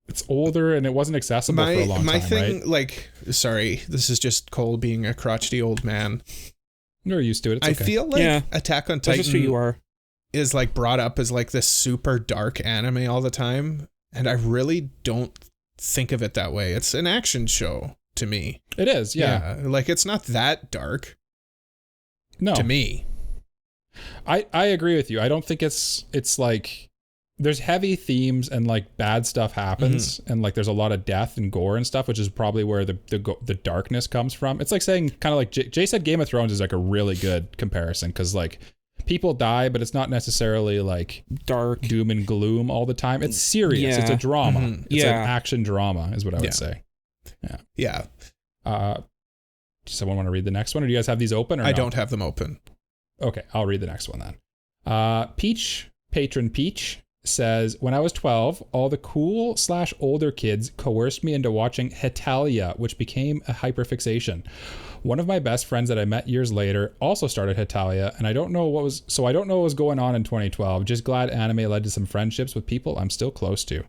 It's older and it wasn't accessible for a long time, my thing, right? like, sorry, this is just Cole being a crotchety old man. You're used to it. It's okay. I feel like Attack on Titan That's just who you are. is like brought up as like this super dark anime all the time, and I really don't think of it that way. It's an action show to me. It is, yeah. Like it's not that dark. No. To me. I agree with you. I don't think it's like there's heavy themes and like bad stuff happens and like there's a lot of death and gore and stuff, which is probably where the darkness comes from. It's like saying kind of like Jay said Game of Thrones is like a really good comparison because like people die, but it's not necessarily like dark doom and gloom all the time. It's serious. Yeah. It's a drama. It's an action drama is what I would say. Yeah. Does someone want to read the next one or do you guys have these open or I don't have them open. Okay, I'll read the next one then. Patron Peach says, when I was 12, all the cool/older kids coerced me into watching Hetalia, which became a hyperfixation. One of my best friends that I met years later also started Hetalia, and I don't know what was going on in 2012. Just glad anime led to some friendships with people I'm still close to.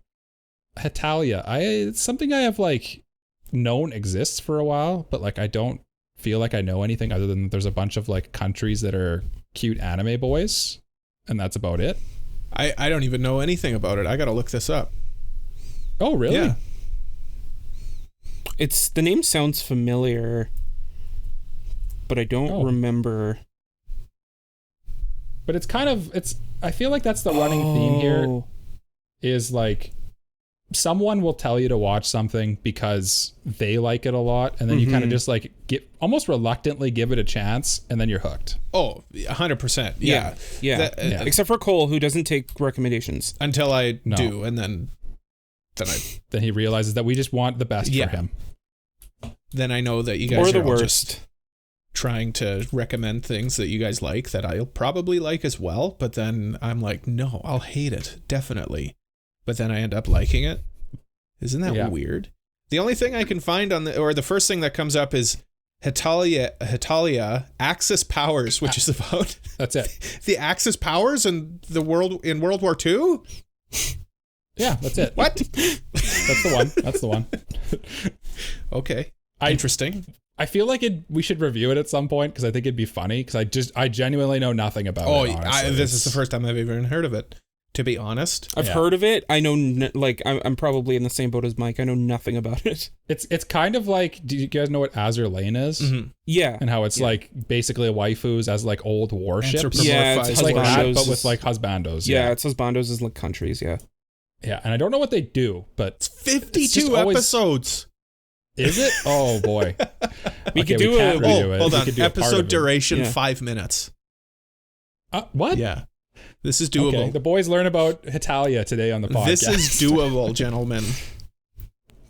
Hetalia, it's something I have like known exists for a while, but like I don't feel like I know anything other than there's a bunch of like countries that are cute anime boys, and that's about it. I don't even know anything about it. I gotta look this up. Oh, really? Yeah. The name sounds familiar, but I don't remember. But it's kind of, I feel like that's the running theme here is like someone will tell you to watch something because they like it a lot, and then you kind of just like almost reluctantly give it a chance, and then you're hooked. Oh, 100%. Yeah. Except for Cole, who doesn't take recommendations. Until I do, and then he realizes that we just want the best for him. Then I know that you guys are the all worst. Just trying to recommend things that you guys like that I'll probably like as well, but then I'm like, no, I'll hate it, definitely. But then I end up liking it. Isn't that weird? The only thing I can find the first thing that comes up is Hetalia Axis Powers, which is about that's it. The Axis powers in World War II? Yeah, that's it. What? That's the one. Okay. Interesting. I feel like we should review it at some point because I think it'd be funny because I genuinely know nothing about it. This is the first time I've even heard of it. To be honest, I've heard of it. I know, I'm probably in the same boat as Mike. I know nothing about it. It's kind of like, do you guys know what Azur Lane is? Mm-hmm. Yeah, and how it's like basically a waifus as like old warships. Yeah, it's like that, but with like husbandos. Yeah, it's husbandos as like countries. Yeah, and I don't know what they do, but it's 52 episodes. Is it? Oh boy, we could do hold on. Episode duration 5 minutes. What? Yeah. This is doable. Okay, the boys learn about Hetalia today on the podcast. This is doable, gentlemen.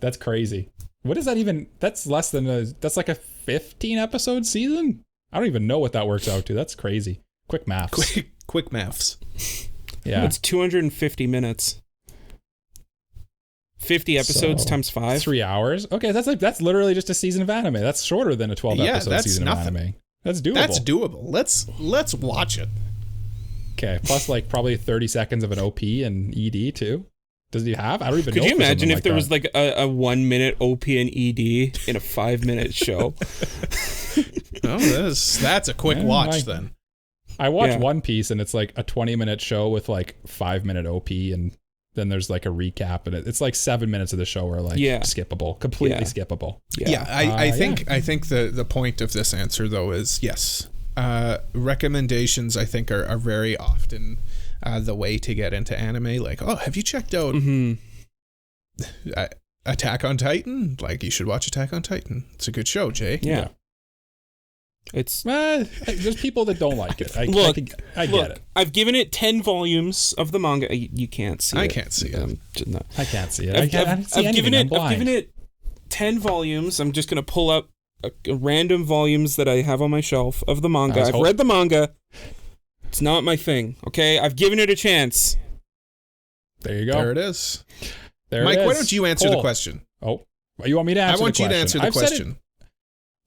That's crazy. What is that even? That's less than that's like a 15 episode season? I don't even know what that works out to. That's crazy. Quick maths. Quick maths. Yeah. It's 250 minutes. 50 episodes times 5. 3 hours. Okay, that's literally just a season of anime. That's shorter than a 12 episode season of anime. That's doable. That's doable. Let's watch it. Okay, plus like probably 30 seconds of an OP and ED too. Does he have? I don't even know. Could you imagine if there was like a 1 minute OP and ED in a 5 minute show? That's a quick watch then. I watch One Piece and it's like a 20-minute show with like 5 minute OP and then there's like a recap and it's like 7 minutes of the show are like skippable, completely skippable. I think the point of this answer though is yes. Recommendations I think are very often the way to get into anime. Like, oh, have you checked out Attack on Titan? Like, you should watch Attack on Titan. It's a good show, Jay. Yeah. It's there's people that don't like it. I get it. I've given it 10 volumes of the manga. You can't see it. I can't see it. No. I can't see it. I've given it 10 volumes. I'm just going to pull up random volumes that I have on my shelf of the manga. I've read the manga. It's not my thing, okay? I've given it a chance. There you go. There it is. There Mike, it is. why don't you answer the question? Oh, you want me to answer the question? I want you to answer the question.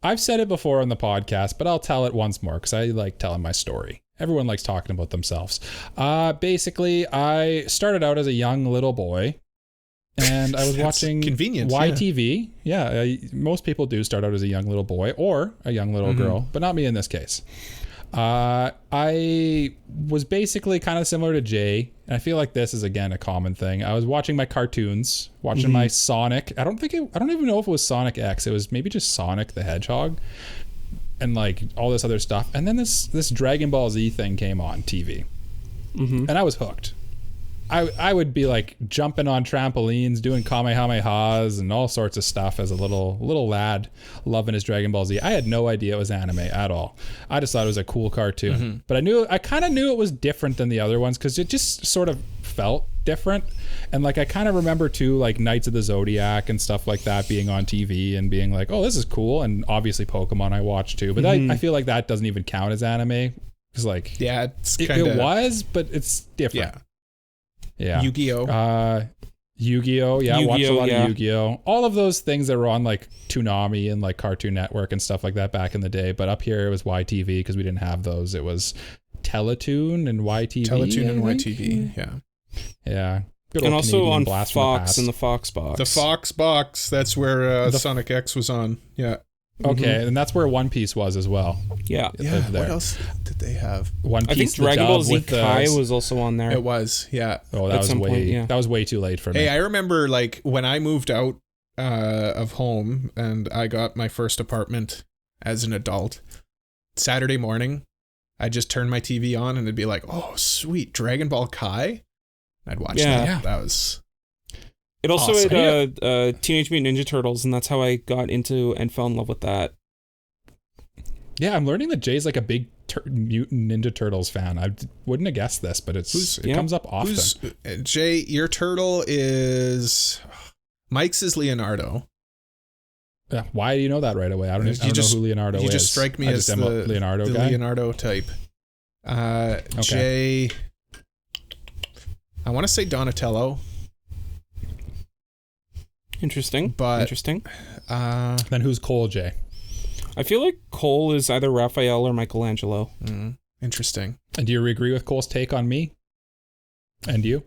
I've said it before on the podcast, but I'll tell it once more because I like telling my story. Everyone likes talking about themselves. Basically, I started out as a young little boy, and I was watching YTV. Yeah, most people do start out as a young little boy or a young little girl, but not me in this case. I was basically kind of similar to Jay, and I feel like this is again a common thing. I was watching my cartoons, watching my Sonic. I don't even know if it was Sonic X. It was maybe just Sonic the Hedgehog, and like all this other stuff. And then this Dragon Ball Z thing came on TV, and I was hooked. I would be like jumping on trampolines, doing kamehamehas and all sorts of stuff as a little lad loving his Dragon Ball Z. I had no idea it was anime at all. I just thought it was a cool cartoon. But I kind of knew it was different than the other ones because it just sort of felt different. And like I kind of remember too, like Knights of the Zodiac and stuff like that being on TV and being like, oh, this is cool. And obviously Pokemon I watched too. But I feel like that doesn't even count as anime because like it was, but it's different. Yeah. Yu-Gi-Oh. Yu-Gi-Oh. Yeah, I watched a lot of Yu-Gi-Oh. All of those things that were on like Toonami and like Cartoon Network and stuff like that back in the day. But up here it was YTV because we didn't have those. It was Teletoon and YTV. Teletoon and YTV, yeah. Yeah. Good and old also Canadian on blast Fox and the Fox box. The Fox box, that's where Sonic X was on. Yeah. Okay, and that's where One Piece was as well. Yeah. Yeah, what else did they have? One Piece. I think Dragon Ball Z Kai was also on there. It was, yeah. Oh, that was way too late for me. Hey, I remember like when I moved out of home and I got my first apartment as an adult, Saturday morning, I'd just turn my TV on and it'd be like, oh, sweet, Dragon Ball Kai? I'd watch that. Yeah. That was... It also had Teenage Mutant Ninja Turtles, and that's how I got into and fell in love with that. Yeah, I'm learning that Jay's like a big Mutant Ninja Turtles fan. I wouldn't have guessed this, but it comes up often. Jay, your turtle is... Mike's is Leonardo. Why do you know that right away? I don't know who Leonardo is. You just strike me as the Leonardo guy. Leonardo type. Okay. Jay... I want to say Donatello. Interesting. Then who's Cole, Jay? I feel like Cole is either Raphael or Michelangelo. Interesting. And do you agree with Cole's take on me? And you?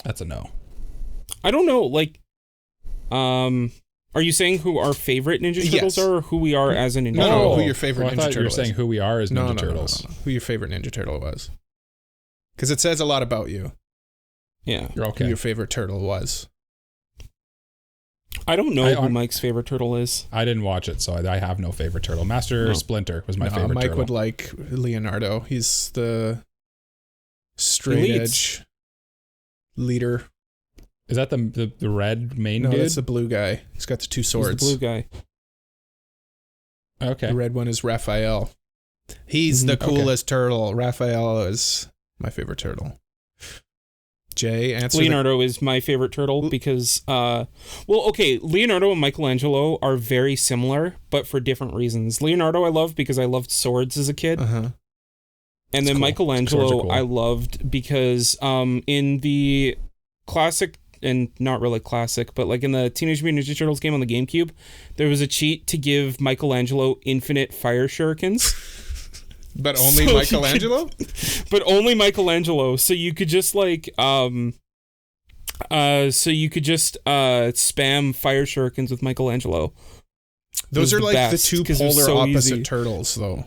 That's a no. I don't know. Like, are you saying who our favorite Ninja Turtles are, or who we are as a Ninja Turtle? No, who your favorite Ninja Turtle is. You were saying who we are as Ninja Turtles. No. Who your favorite Ninja Turtle was. Because it says a lot about you. Yeah. You're okay. Who your favorite turtle was. I don't know who Mike's favorite turtle is. I didn't watch it, so I have no favorite turtle. Splinter was my favorite Mike turtle. would like Leonardo. He's the straight edge leader. Is that the red main dude? No, that's the blue guy. He's got the two swords. He's the blue guy. Okay. The red one is Raphael. He's the coolest turtle. Raphael is my favorite turtle. Jay, answer. Leonardo is my favorite turtle because, Leonardo and Michelangelo are very similar, but for different reasons. Leonardo I love because I loved swords as a kid. And then Michelangelo I loved because in the classic, and not really classic, but like in the Teenage Mutant Ninja Turtles game on the GameCube, there was a cheat to give Michelangelo infinite fire shurikens. But only Michelangelo? But only Michelangelo. So you could just like spam fire shurikens with Michelangelo. Those are like the two polar opposite easy. Turtles, though.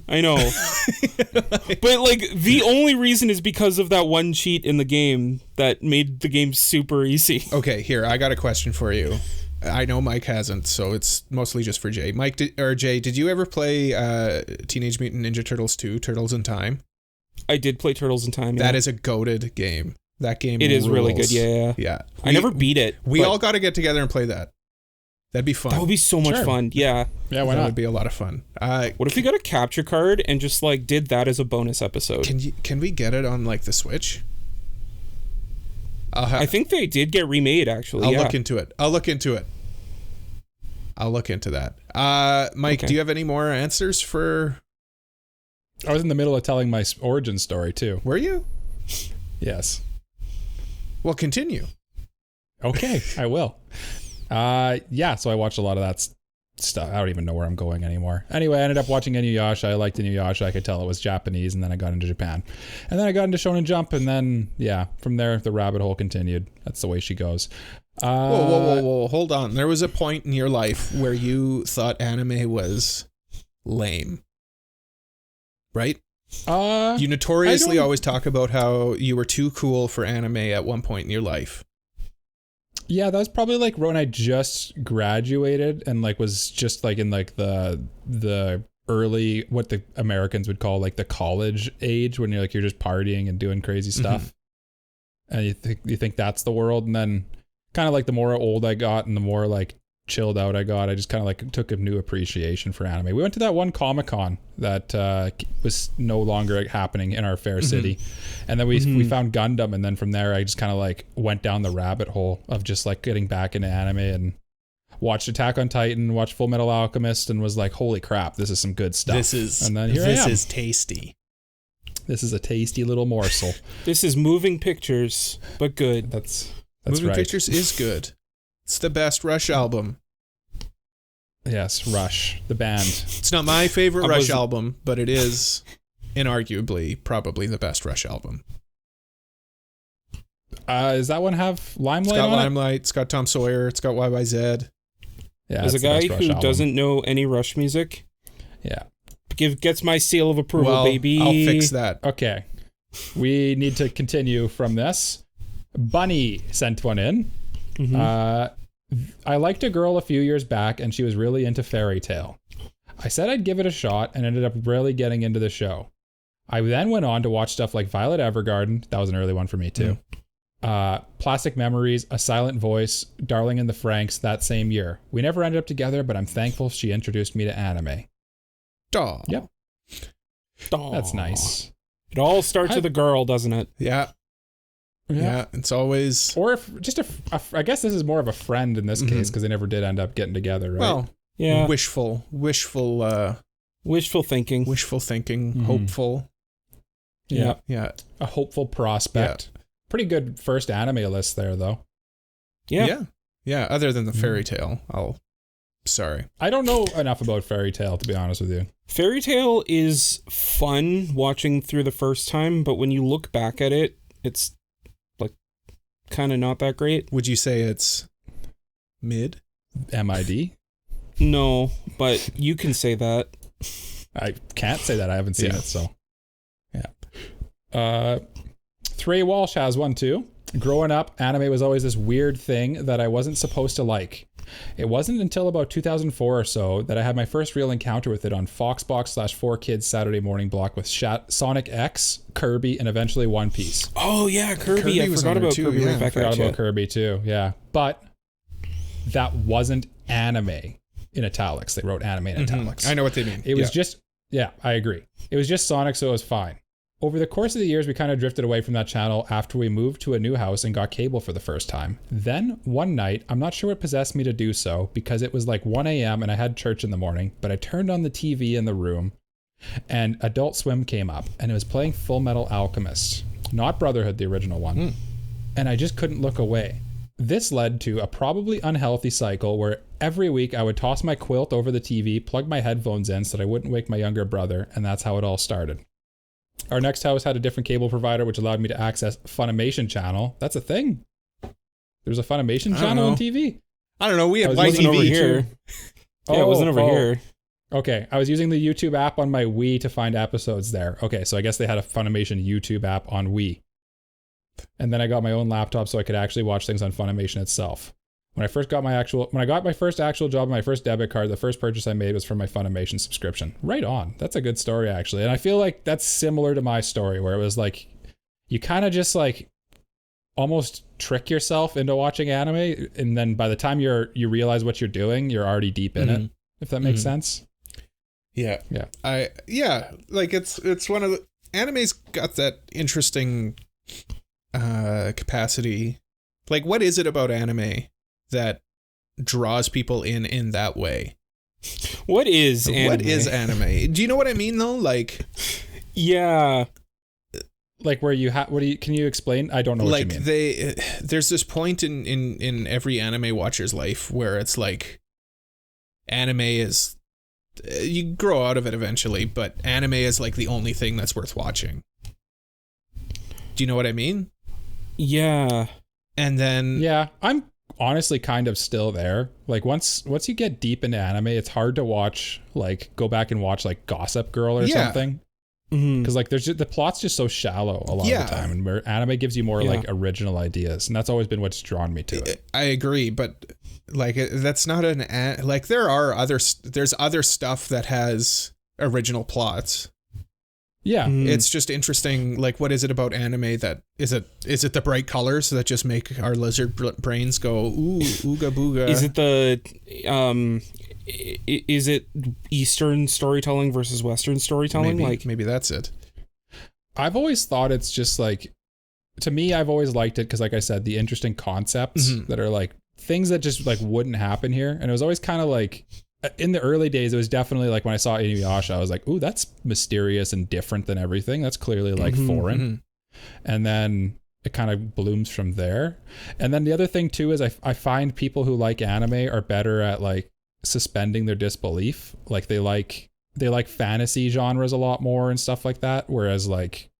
I know. But like the only reason is because of that one cheat in the game that made the game super easy. Okay, here, I got a question for you. I know Mike hasn't, so it's mostly just for Jay. Jay, did you ever play Teenage Mutant Ninja Turtles 2, Turtles in Time? I did play Turtles in Time, yeah. That is a goated game. That game It rules. Is really good, yeah. Yeah. I never beat it. We all got to get together and play that. That'd be fun. That would be so much fun. Yeah. Yeah, why That not? would be a lot of fun. What if we got a capture card and just like did that as a bonus episode? Can we get it on like the Switch? I think they did get remade, actually. I'll look into it. I'll look into that. Mike, Okay. do you have any more answers for... I was in the middle of telling my origin story too. Were you? Yes. Well, continue. Okay, I will. Yeah, so I watched a lot of that stuff. I don't even know where I'm going anymore. Anyway, I ended up watching Inuyasha. I liked Inuyasha. I could tell it was Japanese, and then I got into Japan. And then I got into Shonen Jump, and then, yeah, from there, the rabbit hole continued. That's the way she goes. Whoa. Hold on. There was a point in your life where you thought anime was lame. Right? You notoriously always talk about how you were too cool for anime at one point in your life. Yeah, that was probably like when I just graduated and like was just like in like the early, what the Americans would call like the college age, when you're just partying and doing crazy stuff. And you think that's the world. And then kind of like the more old I got and the more like chilled out I got, I just kind of like took a new appreciation for anime. We went to that one Comic-Con that was no longer happening in our fair city, and then we found Gundam, and then from there I just kind of like went down the rabbit hole of just like getting back into anime, and watched Attack on Titan, watched Full Metal Alchemist, and was like, holy crap, this is some good stuff. And then here I am. This is tasty. This is a tasty little morsel. This is moving pictures, but good. That's Moving right. Pictures is good. It's the best Rush album. Yes, Rush, the band. It's not my favorite Rush album, but it is inarguably probably the best Rush album. Does that one have Limelight It's got on Limelight, it's got Tom Sawyer, it's got YYZ. Yeah, as a it's the guy best Rush who album. doesn't know any Rush music, Yeah. gets my seal of approval, Well, baby. I'll fix that. Okay. We need to continue from this. Bunny sent one in. I liked a girl a few years back, and she was really into Fairy Tail. I said I'd give it a shot and ended up really getting into the show. I then went on to watch stuff like Violet Evergarden. That was an early one for me too. Plastic Memories, A Silent Voice, Darling in the Franxx that same year. We never ended up together, but I'm thankful she introduced me to anime. Duh. Yep. Aw. That's nice. It all starts with a girl, doesn't it? Yeah. Yeah, it's always... Or if just I guess this is more of a friend in this case, because they never did end up getting together, right? Well, Yeah. wishful Wishful thinking. hopeful. Yeah. Yeah. A hopeful prospect. Pretty good first anime list there, though. Yeah. Yeah, other than the Fairy Tale. Sorry. I don't know enough about Fairy Tail, to be honest with you. Fairy Tail is fun watching through the first time, but when you look back at it, it's like kind of not that great. Would you say it's mid? MID? No, but you can say that. I can't say that. I haven't seen it, so. Yeah. Trey Walsh has one, too. Growing up, anime was always this weird thing that I wasn't supposed to like. It wasn't until about 2004 or so that I had my first real encounter with it on Foxbox/4Kids Saturday morning block with Sonic X, Kirby, and eventually One Piece. Oh, yeah, Kirby. I was forgot on there about too, Kirby yeah. right back Forgot at about you. Kirby, too, yeah. But that wasn't anime in italics. They wrote anime in italics. I know what they mean. It was just, yeah, I agree. It was just Sonic, so it was fine. Over the course of the years, we kind of drifted away from that channel after we moved to a new house and got cable for the first time. Then, one night, I'm not sure what possessed me to do so, because it was like 1 a.m. and I had church in the morning, but I turned on the TV in the room, and Adult Swim came up, and it was playing Full Metal Alchemist. Not Brotherhood, the original one. And I just couldn't look away. This led to a probably unhealthy cycle where every week I would toss my quilt over the TV, plug my headphones in so that I wouldn't wake my younger brother, and that's how it all started. Our next house had a different cable provider, which allowed me to access Funimation channel. That's a thing. There's a Funimation channel on TV. I don't know. We have It wasn't over YTV here. too. Yeah, it wasn't over here. Okay, I was using the YouTube app on my Wii to find episodes there. Okay, so I guess they had a Funimation YouTube app on Wii. And then I got my own laptop so I could actually watch things on Funimation itself. When I got my first actual job, my first debit card, the first purchase I made was from my Funimation subscription. Right on. That's a good story, actually. And I feel like that's similar to my story, where it was like, you kind of just like, almost trick yourself into watching anime, and then by the time you realize what you're doing, you're already deep in it, if that makes sense. Yeah. Like it's one of the anime's got that interesting capacity. Like, what is it about anime that draws people in that way? What is anime? What is anime? Do you know what I mean though? Like, yeah. Like where you can you explain? I don't know what you mean. There's this point in every anime watcher's life where it's like anime is, you grow out of it eventually, but anime is like the only thing that's worth watching. Do you know what I mean? Yeah. And then I'm honestly kind of still there. Like once you get deep into anime, it's hard to watch, like go back and watch like Gossip Girl or something. Because like the plot's just so shallow a lot of the time, and where anime gives you more like original ideas, and that's always been what's drawn me to it. I agree, but like that's not like there's other stuff that has original plots. Yeah. It's just interesting. Like, what is it about anime that is it the bright colors that just make our lizard brains go ooh ooga booga? Is it is it Eastern storytelling versus Western storytelling? Maybe that's it. I've always thought it's just like, to me, I've always liked it because, like I said, the interesting concepts that are like things that just like wouldn't happen here. And it was always kind of like, in the early days, it was definitely like when I saw Inuyasha, I was like, ooh, that's mysterious and different than everything. That's clearly like foreign. And then it kind of blooms from there. And then the other thing too is I find people who like anime are better at like suspending their disbelief. Like they like fantasy genres a lot more and stuff like that, whereas like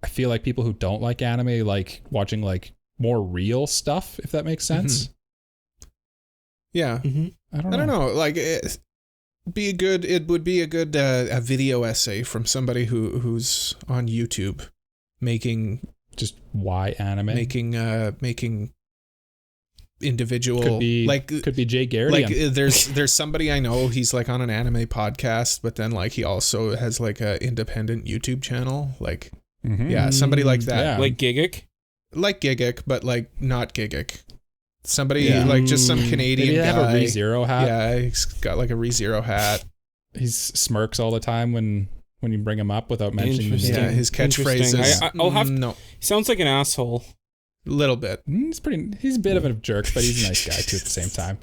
I feel like people who don't like anime like watching like more real stuff, if that makes sense. Yeah. I don't know. Like it would be a good a video essay from somebody who's on YouTube making just why anime, making individual, could be Jay Garrity. Like there's somebody I know, he's like on an anime podcast, but then like he also has like a independent YouTube channel, like somebody like that, like Gigic, but like not Gigic, somebody like just some Canadian guy. Have a ReZero hat. Yeah, he's got like a ReZero hat. He smirks all the time when you bring him up without mentioning his name. Yeah, his catchphrases. I'll have no. Sounds like an asshole. Little bit. He's a bit of a jerk, but he's a nice guy too at the same time.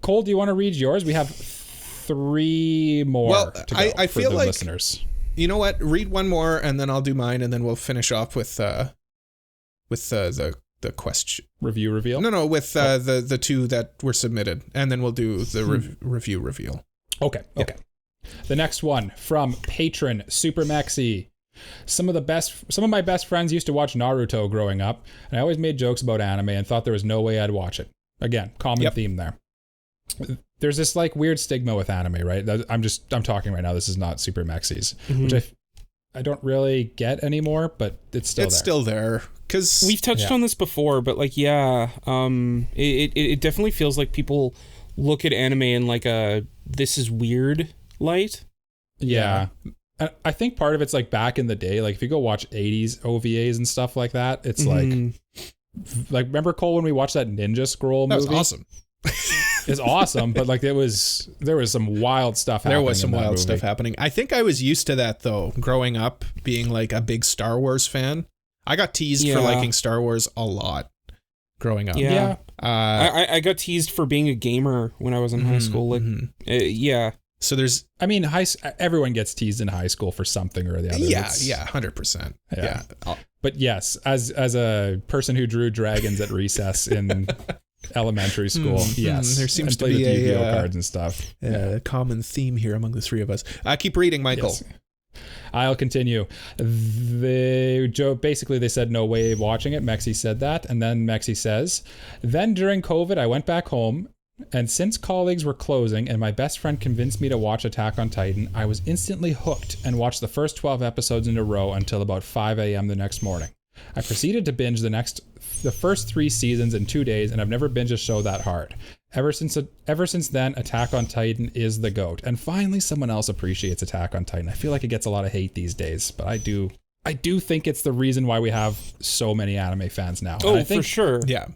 Cole, do you want to read yours? We have 3 more to go I for feel the like, listeners. You know what? Read one more and then I'll do mine, and then we'll finish off with the question review reveal. No, with the 2 that were submitted, and then we'll do the review reveal. Okay. The next one from patron Super Maxi. Some of my best friends used to watch Naruto growing up, and I always made jokes about anime and thought there was no way I'd watch it. Again, common theme there. There's this like weird stigma with anime, right? I'm talking right now. This is not Super Maxi's, which I don't really get anymore, but it's still there. Because we've touched on this before, but like, it definitely feels like people look at anime in like a this is weird light. Yeah. I think part of it's like back in the day, like if you go watch 80s OVAs and stuff like that, it's like remember Cole when we watched that Ninja Scroll movie? That was awesome. It's awesome, but like there was some wild stuff happening. There was some wild stuff happening. I think I was used to that though, growing up, being like a big Star Wars fan. I got teased for liking Star Wars a lot growing up. Yeah. I got teased for being a gamer when I was in high school. Like, So there's, everyone gets teased in high school for something or the other. 100%. Yeah. But yes, as a person who drew dragons at recess in elementary school, yes, there seems to be Yu-Gi-Oh cards and stuff. A common theme here among the 3 of us. Keep reading, Michael. Yes. I'll continue. They said no way of watching it. Mexi said that, and then Mexi says, then during COVID, I went back home. And since colleagues were closing and my best friend convinced me to watch Attack on Titan, I was instantly hooked and watched the first 12 episodes in a row until about 5 a.m. the next morning. I proceeded to binge the first 3 seasons in 2 days, and I've never binged a show that hard. Ever since then, Attack on Titan is the GOAT. And finally, someone else appreciates Attack on Titan. I feel like it gets a lot of hate these days, but I do I do think it's the reason why we have so many anime fans now. Oh, I think, for sure. Yeah.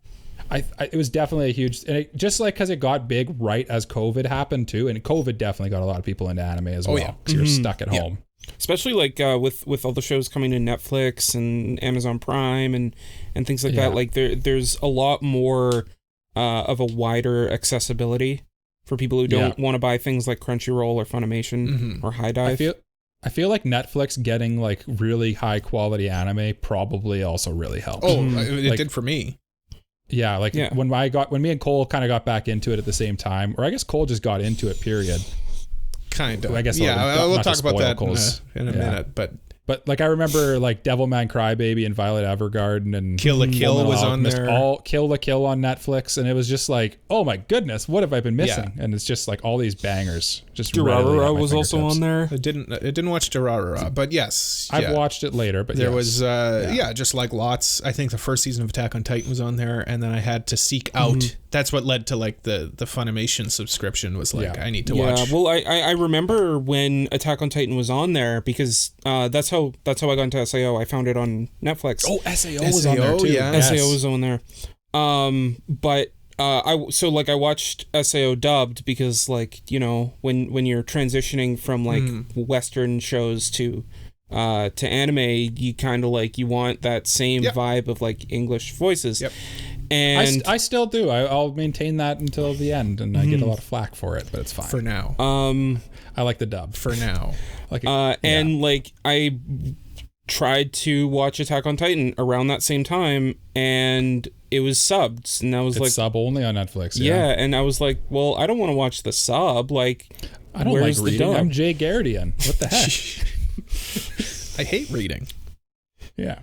It was definitely a huge, and just like because it got big right as COVID happened too, and COVID definitely got a lot of people into anime as well. yeah. Because you're stuck at home. Especially like with all the shows coming to Netflix and Amazon Prime and things like that. Like there's a lot more of a wider accessibility for people who don't want to buy things like Crunchyroll or Funimation or High Dive. I feel like Netflix getting like really high quality anime probably also really helped. Oh, it did for me. Yeah, when me and Cole kind of got back into it at the same time, or I guess Cole just got into it, period. Kind of. I guess we'll talk about that in a minute, but like I remember like Devilman Crybaby and Violet Evergarden and Kill la Kill was on there. All Kill la Kill on Netflix, and it was just like, oh my goodness, what have I been missing? And it's just like all these bangers. Just Durarara was also on there. I didn't watch Durarara, but yes, I've watched it later. But there was just like lots. I think the first season of Attack on Titan was on there, and then I had to seek out. That's what led to like the Funimation subscription was like I need to watch. Yeah, well, I remember when Attack on Titan was on there because that's how I got into SAO. I found it on Netflix. Oh, SAO was on there too. Yeah. SAO was on there. But I watched SAO dubbed because like, you know, when you're transitioning from like Western shows to anime, you kind of like you want that same vibe of like English voices. Yep. And I still do. I'll maintain that until the end, and I get a lot of flack for it, but it's fine for now. I like the dub for now. And like I tried to watch Attack on Titan around that same time, and it was subbed, and I was it's sub only on Netflix. Yeah, and I was like, well, I don't want to watch the sub. Like, I don't like reading. I'm Jay Gardian. What the heck? I hate reading. Yeah.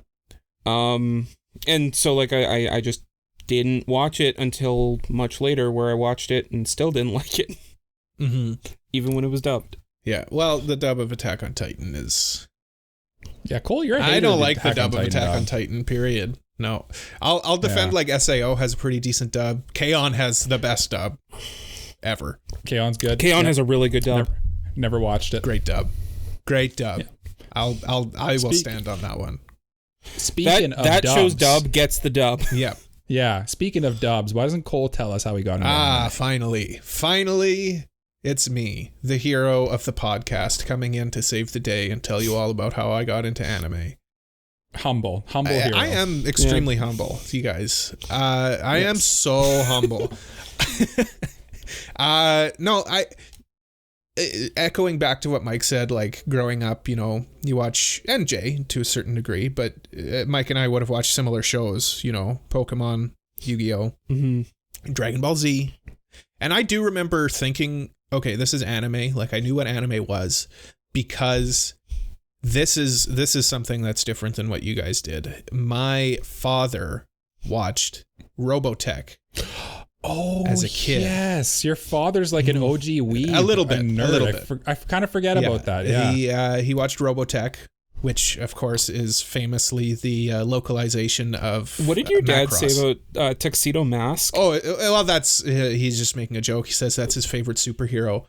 And so like I just didn't watch it until much later, where I watched it and still didn't like it, even when it was dubbed. Yeah, well, the dub of Attack on Titan is. Yeah, Cole, you're a hater. I don't like the dub of Attack on Titan. Period. No, I'll defend like SAO has a pretty decent dub. K-On has the best dub ever. K-On's good. K-On has a really good dub. Never watched it. Great dub. Yeah. I will stand on that one. Speaking of that dubs, show's dub gets the dub. Yeah. Yeah. Speaking of dubs, why doesn't Cole tell us how he got into anime? Finally, it's me, the hero of the podcast, coming in to save the day and tell you all about how I got into anime. Humble hero. I am extremely humble, you guys. I am so humble. Echoing back to what Mike said, like growing up, you know, you watch, and Jay to a certain degree, but Mike and I would have watched similar shows, you know, Pokemon, Yu-Gi-Oh, Dragon Ball Z. And I do remember thinking, okay, this is anime. Like I knew what anime was because this is something that's different than what you guys did. My father watched Robotech. Oh, as a kid. Yes, your father's like an OG weeb. A little bit. I kind of forget about that. Yeah, he watched Robotech, which of course is famously the localization of. What did your dad say about Tuxedo Mask? Oh, well, that's he's just making a joke. He says that's his favorite superhero.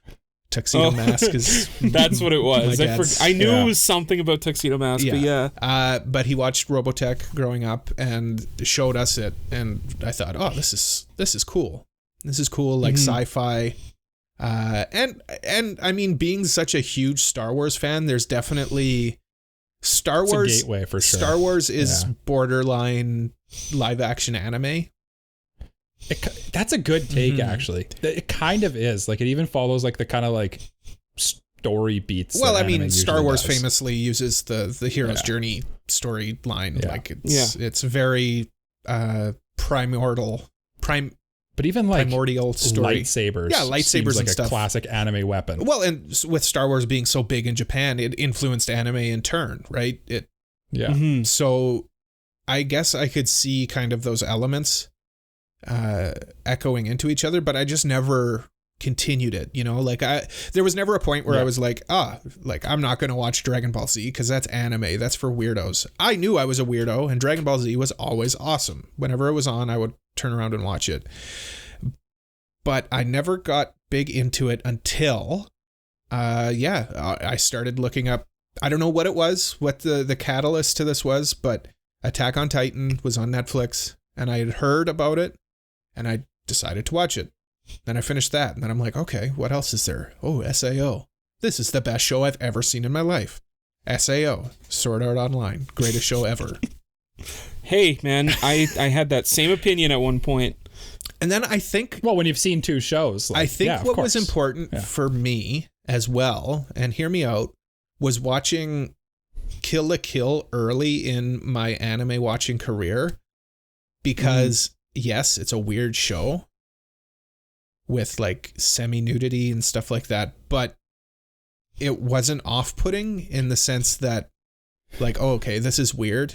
Tuxedo Mask is. That's what it was. I knew it was something about Tuxedo Mask, but yeah. But he watched Robotech growing up and showed us it, and I thought, oh, this is cool. This is cool, like sci-fi. And I mean, being such a huge Star Wars fan, there's definitely Star Wars. It's a gateway for sure. Star Wars is borderline live action anime. That's a good take, actually. It kind of is. Like, it even follows like the kind of like story beats. Well, I mean, Star Wars famously uses the hero's journey storyline. Yeah. Like, it's very primordial. But even like primordial story. Lightsabers. Yeah, lightsabers like and stuff. A classic anime weapon. Well, and with Star Wars being so big in Japan, it influenced anime in turn, right? So I guess I could see kind of those elements echoing into each other, but I just never continued it, you know? Like there was never a point where I was like, I'm not going to watch Dragon Ball Z because that's anime. That's for weirdos. I knew I was a weirdo, and Dragon Ball Z was always awesome. Whenever it was on, I would turn around and watch it. But I never got big into it until, I started looking up I don't know what it was, what the catalyst to this was, but Attack on Titan was on Netflix, and I had heard about it, and I decided to watch it. Then I finished that, and then I'm like, okay, what else is there? Oh, SAO. This is the best show I've ever seen in my life. SAO, Sword Art Online, greatest show ever. Hey, man, I had that same opinion at one point. And then I think... Well, when you've seen 2 shows. I think what was important for me as well, and hear me out, was watching Kill la Kill early in my anime watching career. Because, yes, it's a weird show with like semi-nudity and stuff like that, but it wasn't off-putting in the sense that like, oh, okay, this is weird.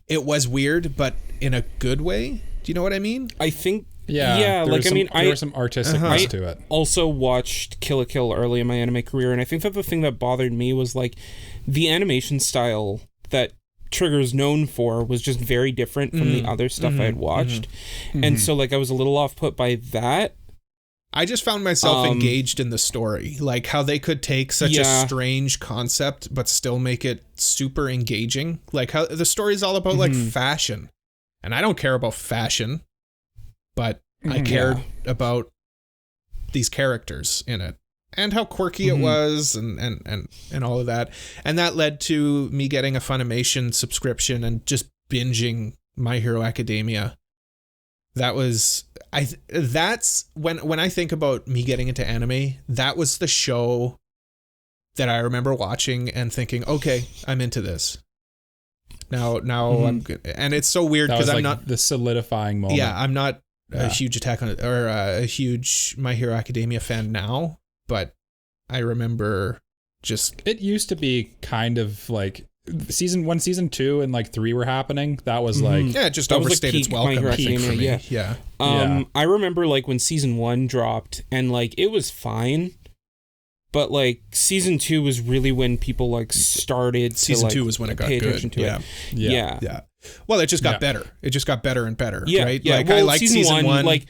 It was weird, but in a good way. Do you know what I mean? I think, there like, there was some artisticness to it. Also watched Kill la Kill early in my anime career, and I think that the thing that bothered me was like the animation style that Trigger's known for was just very different from the other stuff I had watched. And so like I was a little off put by that. I just found myself engaged in the story, like how they could take such a strange concept but still make it super engaging. Like how the story is all about like fashion, and I don't care about fashion, but I cared about these characters in it and how quirky it was and all of that. And that led to me getting a Funimation subscription and just binging My Hero Academia. That's when I think about me getting into anime, that was the show that I remember watching and thinking, okay, I'm into this. Now I'm good. And it's so weird because I'm not the solidifying moment. Yeah, I'm not a huge a huge My Hero Academia fan now, but I remember just it used to be kind of like season 1, season 2, and like 3 were happening. That was like it just overstayed its welcome, I think, for me. Yeah. I remember like when season 1 dropped and like it was fine, but like season 2 was really when people like started season to, 2 was when it got good. Yeah. Well, it just got better. It just got better and better, right? Yeah. Like well, I liked season 1 like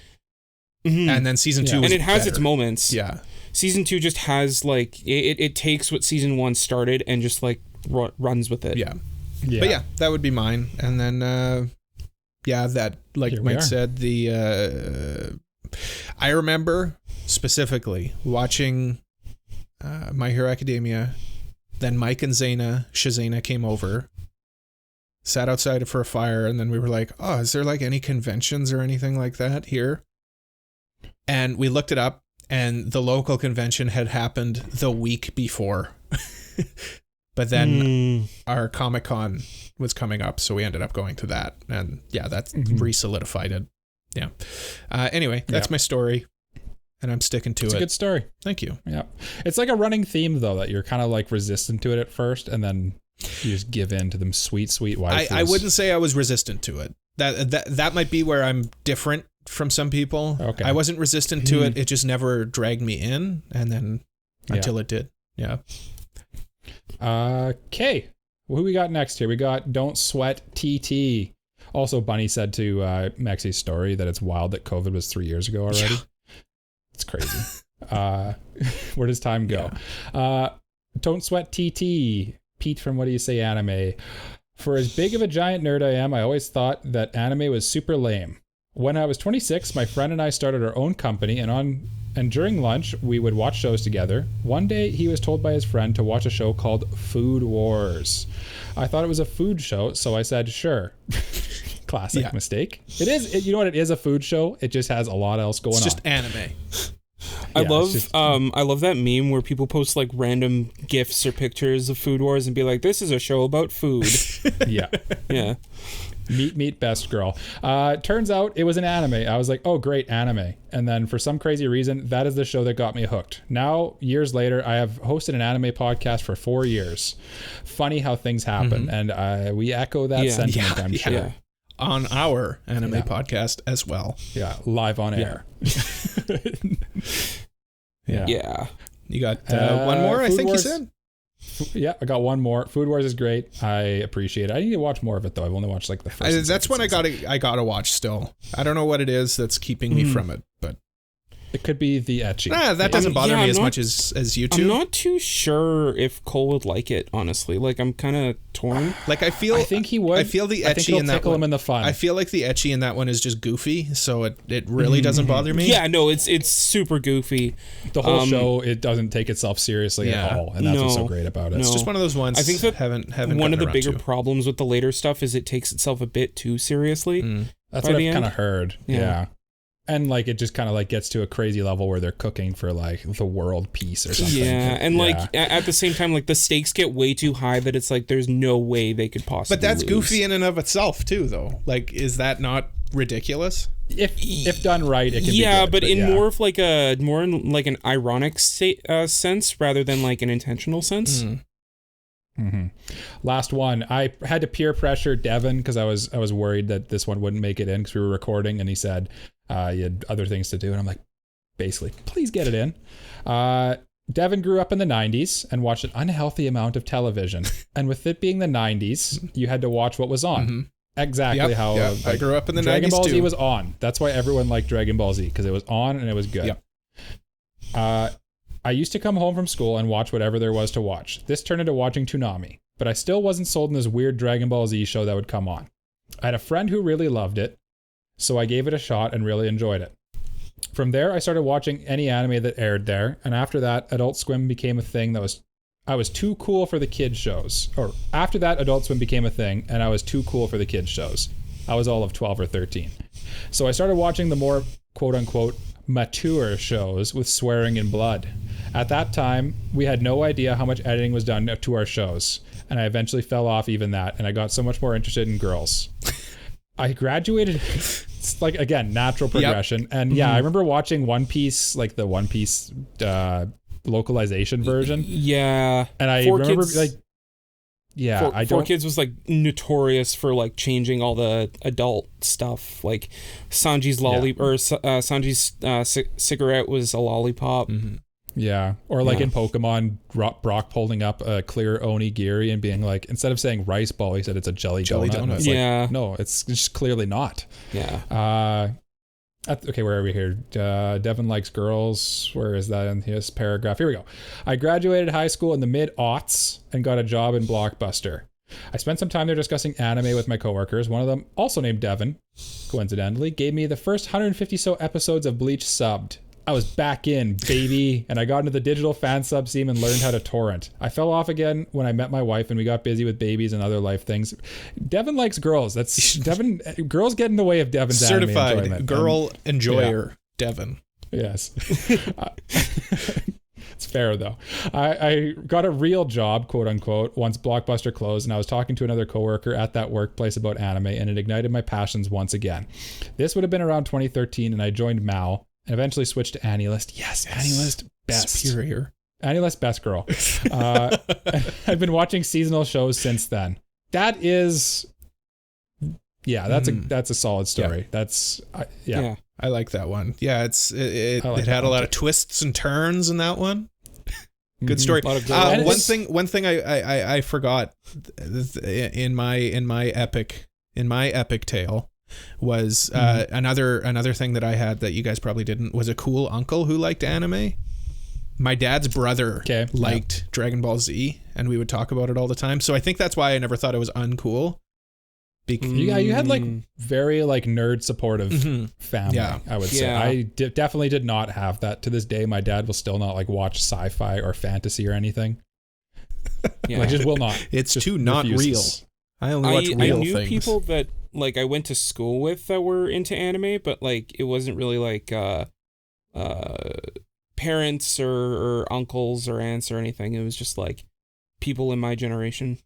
and then season 2 was and it has better. its moments. Yeah. Season 2 just has like it takes what season 1 started and just like runs with it. Yeah. But yeah, that would be mine. And then that, like Mike said, the I remember specifically watching My Hero Academia. Then Mike and Shazana came over, sat outside for a fire, and then we were like, oh, is there like any conventions or anything like that here? And we looked it up, and the local convention had happened the week before. But then our Comic-Con was coming up, so we ended up going to that. And yeah, that's re-solidified it. Yeah. Anyway, that's my story, and I'm sticking to it. It's a good story. Thank you. Yeah. It's like a running theme, though, that you're kind of like resistant to it at first, and then you just give in to them sweet waifus. I wouldn't say I was resistant to it. That might be where I'm different from some people. Okay. I wasn't resistant to it. It just never dragged me in, and then until it did. Yeah. Okay. Who we got next here? We got Don't Sweat TT. Also, Bunny said to Maxi's story that it's wild that COVID was 3 years ago already. Yeah. It's crazy. Where does time go? Yeah. Don't Sweat TT. Pete from What Do You Say Anime. For as big of a giant nerd I am, I always thought that anime was super lame. When I was 26, my friend and I started our own company, and during lunch, we would watch shows together. One day, he was told by his friend to watch a show called Food Wars. I thought it was a food show, so I said, sure. Classic mistake. It is, you know what, it is a food show. It just has a lot else going on. It's just anime. I love that meme where people post like random GIFs or pictures of Food Wars and be like, this is a show about food. Yeah. Yeah. Meet best girl. Turns out it was an anime. I was like, oh, great, anime. And then for some crazy reason, that is the show that got me hooked. Now, years later, I have hosted an anime podcast for 4 years. Funny how things happen. And we echo that sentiment, I'm sure. Yeah. On our anime podcast as well. Yeah, live on air. Yeah. You got one more, I think Wars, you said? Yeah, I got one more. Food Wars is great. I appreciate it. I need to watch more of it, though. I've only watched like the first. That's one I gotta watch still. I don't know what it is that's keeping me from it, but It could be the ecchi. That doesn't bother me as much as you two. I'm not too sure if Cole would like it, honestly. Like, I'm kind of torn. Like, I think he would. I feel the ecchi in that tickle one. him in the fun. I feel like the ecchi in that one is just goofy, so it really doesn't bother me. Yeah, no, it's super goofy. The whole show, it doesn't take itself seriously at all, and that's what's so great about it. It's just one of those ones. I think that haven't one of the bigger problems with the later stuff is it takes itself a bit too seriously. That's what I've kind of heard. Yeah. And like it just kind of like gets to a crazy level where they're cooking for like the world peace or something. Yeah, and like at the same time, like the stakes get way too high that it's like there's no way they could possibly. But that's lose. goofy in and of itself too, though. Like, is that not ridiculous? If done right, it can be good, but in more in like an ironic sense rather than like an intentional sense. Last one. I had to peer pressure Devin because I was worried that this one wouldn't make it in because we were recording, and he said he had other things to do, and I'm like, basically, please get it in. Devin grew up in the 90s and watched an unhealthy amount of television, and with it being the 90s, you had to watch what was on. Exactly how I grew up in the Dragon 90s Ball Z too. was on. That's why everyone liked Dragon Ball Z, because it was on and it was good. I used to come home from school and watch whatever there was to watch. This turned into watching Toonami, but I still wasn't sold on this weird Dragon Ball Z show that would come on. I had a friend who really loved it, so I gave it a shot and really enjoyed it. From there, I started watching any anime that aired there, and after that, Adult Swim became a thing I was too cool for the kids shows. Or after that, Adult Swim became a thing, and I was too cool for the kids shows. I was all of 12 or 13. So I started watching the more quote-unquote mature shows with swearing and blood. At that time, we had no idea how much editing was done to our shows, and I eventually fell off even that, and I got so much more interested in girls. I graduated, it's like, again, natural progression, and I remember watching One Piece, like the One Piece localization version. Yeah. And I remember, like, Four Kids was like notorious for like changing all the adult stuff. Like Sanji's Sanji's cigarette was a lollipop. Yeah. Or like in Pokemon, Brock holding up a clear onigiri and being like, instead of saying rice ball, he said it's a jelly donut. It's like, no, it's just clearly not. Yeah. Okay, where are we here? Devin likes girls. Where is that in his paragraph? Here we go. I graduated high school in the mid-aughts and got a job in Blockbuster. I spent some time there discussing anime with my coworkers. One of them, also named Devin, coincidentally, gave me the first 150 so episodes of Bleach subbed. I was back in, baby, and I got into the digital fan sub scene and learned how to torrent. I fell off again when I met my wife and we got busy with babies and other life things. Devin likes girls. That's Devin. Girls get in the way of Devin's certified anime enjoyment. Girl enjoyer, Devin. Yes. It's fair though. I got a real job, quote unquote, once Blockbuster closed, and I was talking to another coworker at that workplace about anime, and it ignited my passions once again. This would have been around 2013, and I joined Mao and eventually switched to AniList. Yes, AniList best. Superior. AniList best girl. I've been watching seasonal shows since then. That is, that's a solid story. Yeah. That's I like that one. Yeah, it had a lot of twists and turns in that one. Good story. One thing I forgot in my epic tale was another thing that I had that you guys probably didn't was a cool uncle who liked anime. My dad's brother liked Dragon Ball Z, and we would talk about it all the time. So I think that's why I never thought it was uncool. You had like very like nerd supportive family. I would say I definitely did not have that. To this day, my dad will still not like watch sci-fi or fantasy or anything. Like just will not. It's too not real. I only watch real things. I knew people that like I went to school with that were into anime, but like it wasn't really like parents or uncles or aunts or anything. It was just like people in my generation.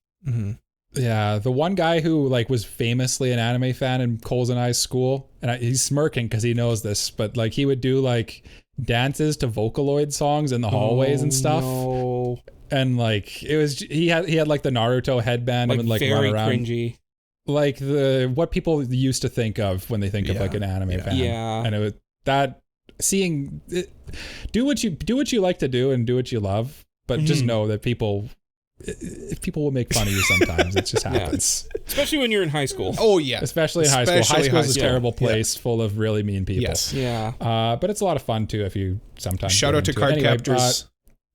Yeah, the one guy who like was famously an anime fan in Cole's and I's school, and he's smirking because he knows this, but like he would do like dances to Vocaloid songs in the hallways and stuff. No. And like he had like the Naruto headband, like, and would like run around. Cringy. Like what people used to think of when they think of like an anime fan. Yeah. And it was that seeing it, do what you like to do and do what you love, but just know that people people will make fun of you sometimes. It just happens. Especially when you're in high school. Oh, yeah. Especially in high school. High school is a terrible place full of really mean people. Yes. Yeah. But it's a lot of fun, too, if you sometimes Shout out to Card Captors,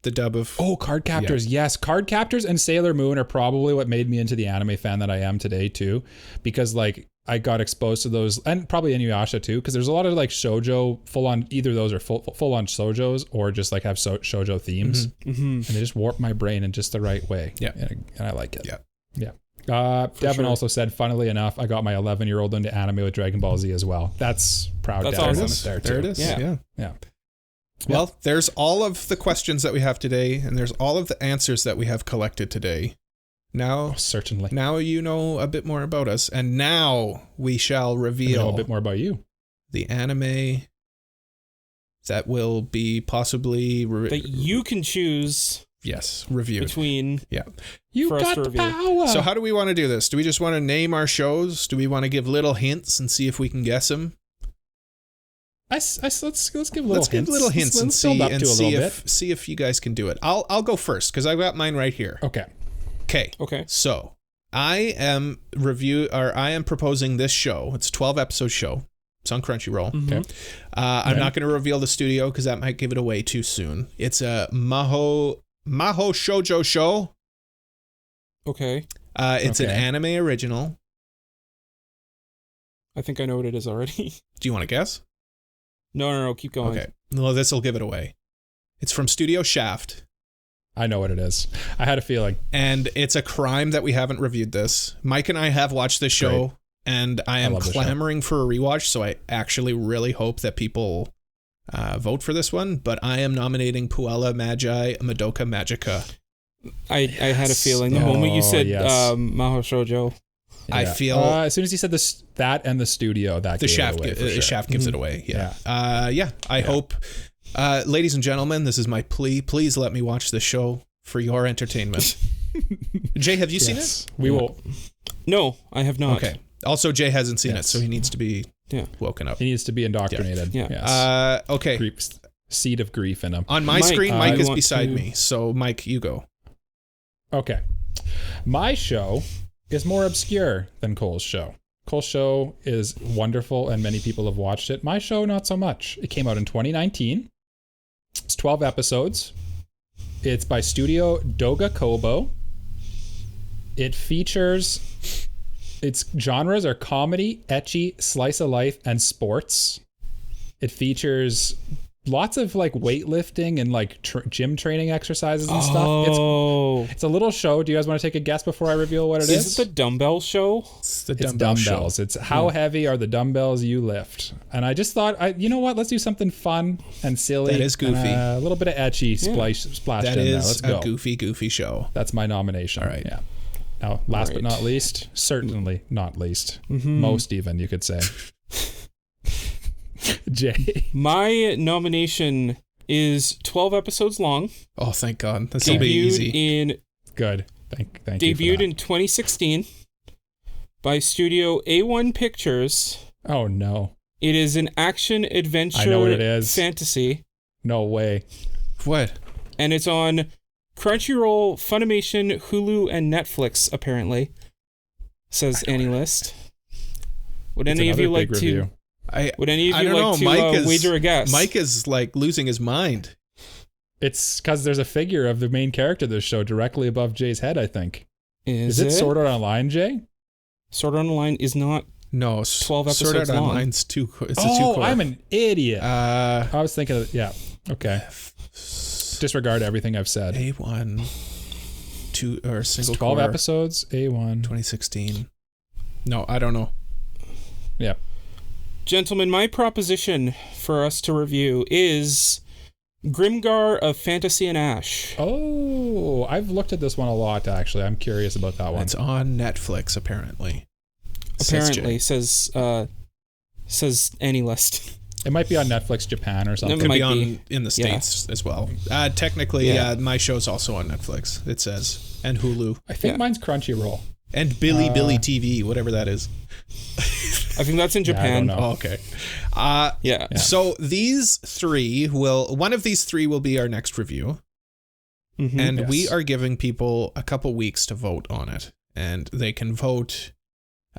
the dub of... Oh, Card Captors, yes. Card Captors and Sailor Moon are probably what made me into the anime fan that I am today, too. Because, like, I got exposed to those, and probably Inuyasha too, because there's a lot of like shoujo, full on, either of those are full on shoujos or just like have shoujo themes, and they just warp my brain in just the right way. Yeah, and I like it. Yeah. Devin also said, funnily enough, I got my 11-year-old into anime with Dragon Ball Z as well. That's proud. That's Devin awesome. there it is. Yeah. Well, there's all of the questions that we have today, and there's all of the answers that we have collected today. Now, certainly. Now you know a bit more about us, and now we shall reveal a bit more about you. The anime that will be possibly that you can choose. Yes, reviewed between. Yeah, you got the power. So how do we want to do this? Do we just want to name our shows? Do we want to give little hints and see if we can guess them? Let's give little hints. And see if you guys can do it. I'll go first because I've got mine right here. Okay. So I am proposing this show. It's a 12-episode show. It's on Crunchyroll. Mm-hmm. Okay. I'm not going to reveal the studio because that might give it away too soon. It's a Maho Shoujo show. Okay. It's an anime original. I think I know what it is already. Do you want to guess? No. Keep going. Okay. Well, this will give it away. It's from Studio Shaft. I know what it is. I had a feeling. And it's a crime that we haven't reviewed this. Mike and I have watched this show, and I am clamoring for a rewatch, so I actually really hope that people vote for this one, but I am nominating Puella Magi Madoka Magica. I had a feeling the moment you said Maho Shoujo. Yeah. I feel as soon as you said that and the studio, that the Shaft gives it away. I hope, ladies and gentlemen, this is my plea. Please let me watch this show for your entertainment. Jay, have you seen it? We will. No, I have not. Okay. Also, Jay hasn't seen it, so he needs to be woken up. He needs to be indoctrinated. Yeah. Yes. Okay. Seed of grief in him. On my screen, Mike is beside me. So, Mike, you go. Okay. My show is more obscure than Cole's show. Cole's show is wonderful and many people have watched it. My show, not so much. It came out in 2019. It's 12 episodes. It's by Studio Doga Kobo. It features... Its genres are comedy, ecchi, slice of life, and sports. It features lots of like weightlifting and like gym training exercises and stuff. It's a little show. Do you guys want to take a guess before I reveal what it is? Is it the dumbbell show? It's the dumbbells. It's how heavy are the dumbbells you lift. And I just thought, you know what? Let's do something fun and silly. That is goofy. A little bit of ecchi splashed in there. Let's go. That is a goofy show. That's my nomination. All right. Yeah. Now, last but not least, certainly not least, most even, you could say. Jay. My nomination is 12 episodes long. Oh, thank God. This will be easy. Good. Thank you. Debuted for that. in 2016 by Studio A1 Pictures. Oh, no. It is an action adventure I know what it is. fantasy. No way. What? And it's on Crunchyroll, Funimation, Hulu, and Netflix, apparently. Says AniList. Would any of you like to... Would any of you like to wager a guess? Mike is like losing his mind. It's because there's a figure of the main character of this show directly above Jay's head, I think. Is it Sword Art Online, Jay? Sword Art Online is not 12 episodes long. Sword Art Online's too core. I'm an idiot. I was thinking of, okay. Disregard everything I've said. A1, single 12 episodes, A1. 2016. No, I don't know. Yeah. Gentlemen, my proposition for us to review is Grimgar of Fantasy and Ash. Oh, I've looked at this one a lot, actually. I'm curious about that one. It's on Netflix, apparently. Apparently, says AniList. It might be on Netflix Japan or something. It could be on in the States as well. Technically, my show's also on Netflix, it says. And Hulu. I think mine's Crunchyroll. And Billy TV, whatever that is. I think that's in Japan. I don't know. Oh, okay. So these three one of these three will be our next review. And we are giving people a couple weeks to vote on it. And they can vote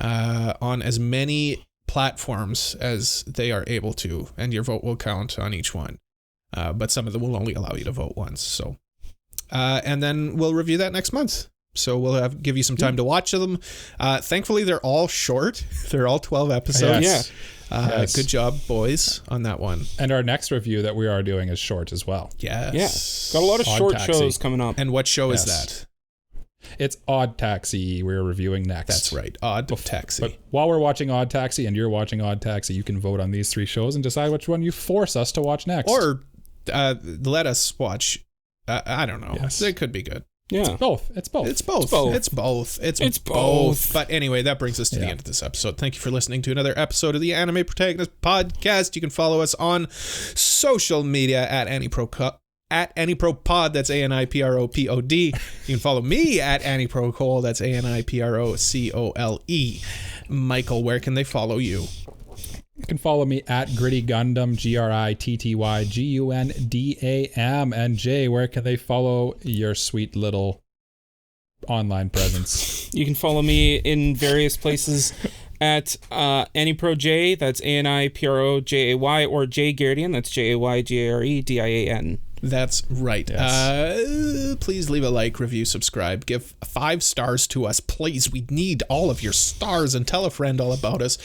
on as many platforms as they are able to, and your vote will count on each one. But some of them will only allow you to vote once. So, and then we'll review that next month. So we'll give you some time to watch them. Thankfully, they're all short. They're all 12 episodes. Yes. Good job, boys, on that one. And our next review that we are doing is short as well. Yes. Got a lot of Odd short Taxi. shows coming up. And what show is that? It's Odd Taxi we're reviewing next. That's right, Odd Taxi. But while we're watching Odd Taxi and you're watching Odd Taxi, you can vote on these 3 shows and decide which one you force us to watch next. Or let us watch. I don't know. Yes. It could be good. Yeah. Both. It's both. It's both. both. It's both. It's It's both. both. But anyway, that brings us to the end of this episode. Thank you for listening to another episode of the Anime Protagonist Podcast. You can follow us on social media at anipropod. That's ANIPROPOD. You can follow me at AniProCole. That's ANIPROCOLE. Michael, where can they follow you? You can follow me at Gritty Gundam, GRITTYGUNDAM. And Jay, where can they follow your sweet little online presence? You can follow me in various places at AniProJ, that's ANIPROJAY, or Jay Gardian, that's JAYGAREDIAN. That's right. Yes. Please leave a like, review, subscribe. Give 5 stars to us, please. We need all of your stars, and tell a friend all about us.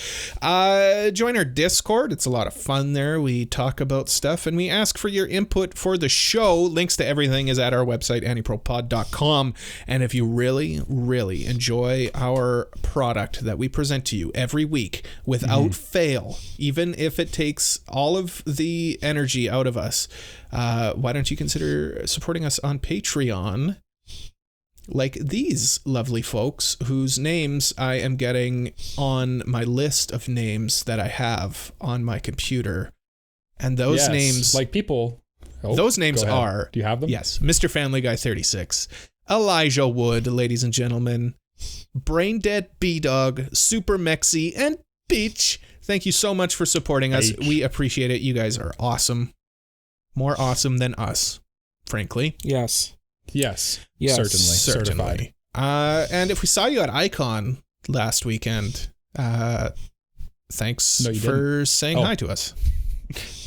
Join our Discord. It's a lot of fun there. We talk about stuff, and we ask for your input for the show. Links to everything is at our website, anipropod.com. And if you really, really enjoy our product that we present to you every week without fail, even if it takes all of the energy out of us, why don't you consider supporting us on Patreon, like these lovely folks whose names I am getting on my list of names that I have on my computer. And those names, like people. those names are, do you have them? Yes, Mr. Family Guy 36, Elijah Wood, ladies and gentlemen, Brain Dead B-Dog, Super Mexi, and Beach. Thank you so much for supporting us. We appreciate it. You guys are awesome. More awesome than us, frankly. Yes. Certainly. Certified. And if we saw you at Ai-Kon last weekend, thanks for saying hi to us.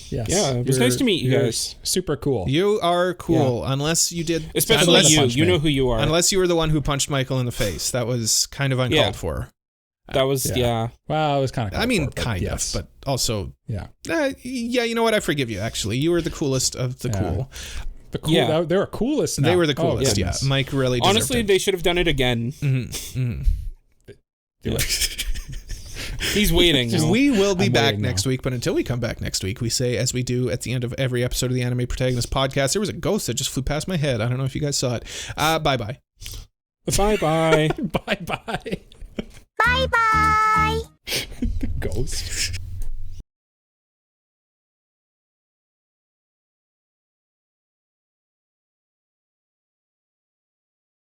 Yes. Yeah, it was nice to meet you guys. Super cool. You are cool, unless you did... Especially you. You know who you are. Unless you were the one who punched Michael in the face. That was kind of uncalled for. That was, Well, it was kind of. I mean, kind of, but also, you know what? I forgive you. Actually, you were the coolest of the cool. The cool. They were coolest. Now. They were the coolest. Yeah, Mike really. Honestly, it. They should have done it again. He's waiting. We will be back next week, but until we come back next week, we say, as we do at the end of every episode of the Anime Protagonist Podcast, there was a ghost that just flew past my head. I don't know if you guys saw it. Bye bye. Bye Bye bye. bye. Bye bye. The ghost.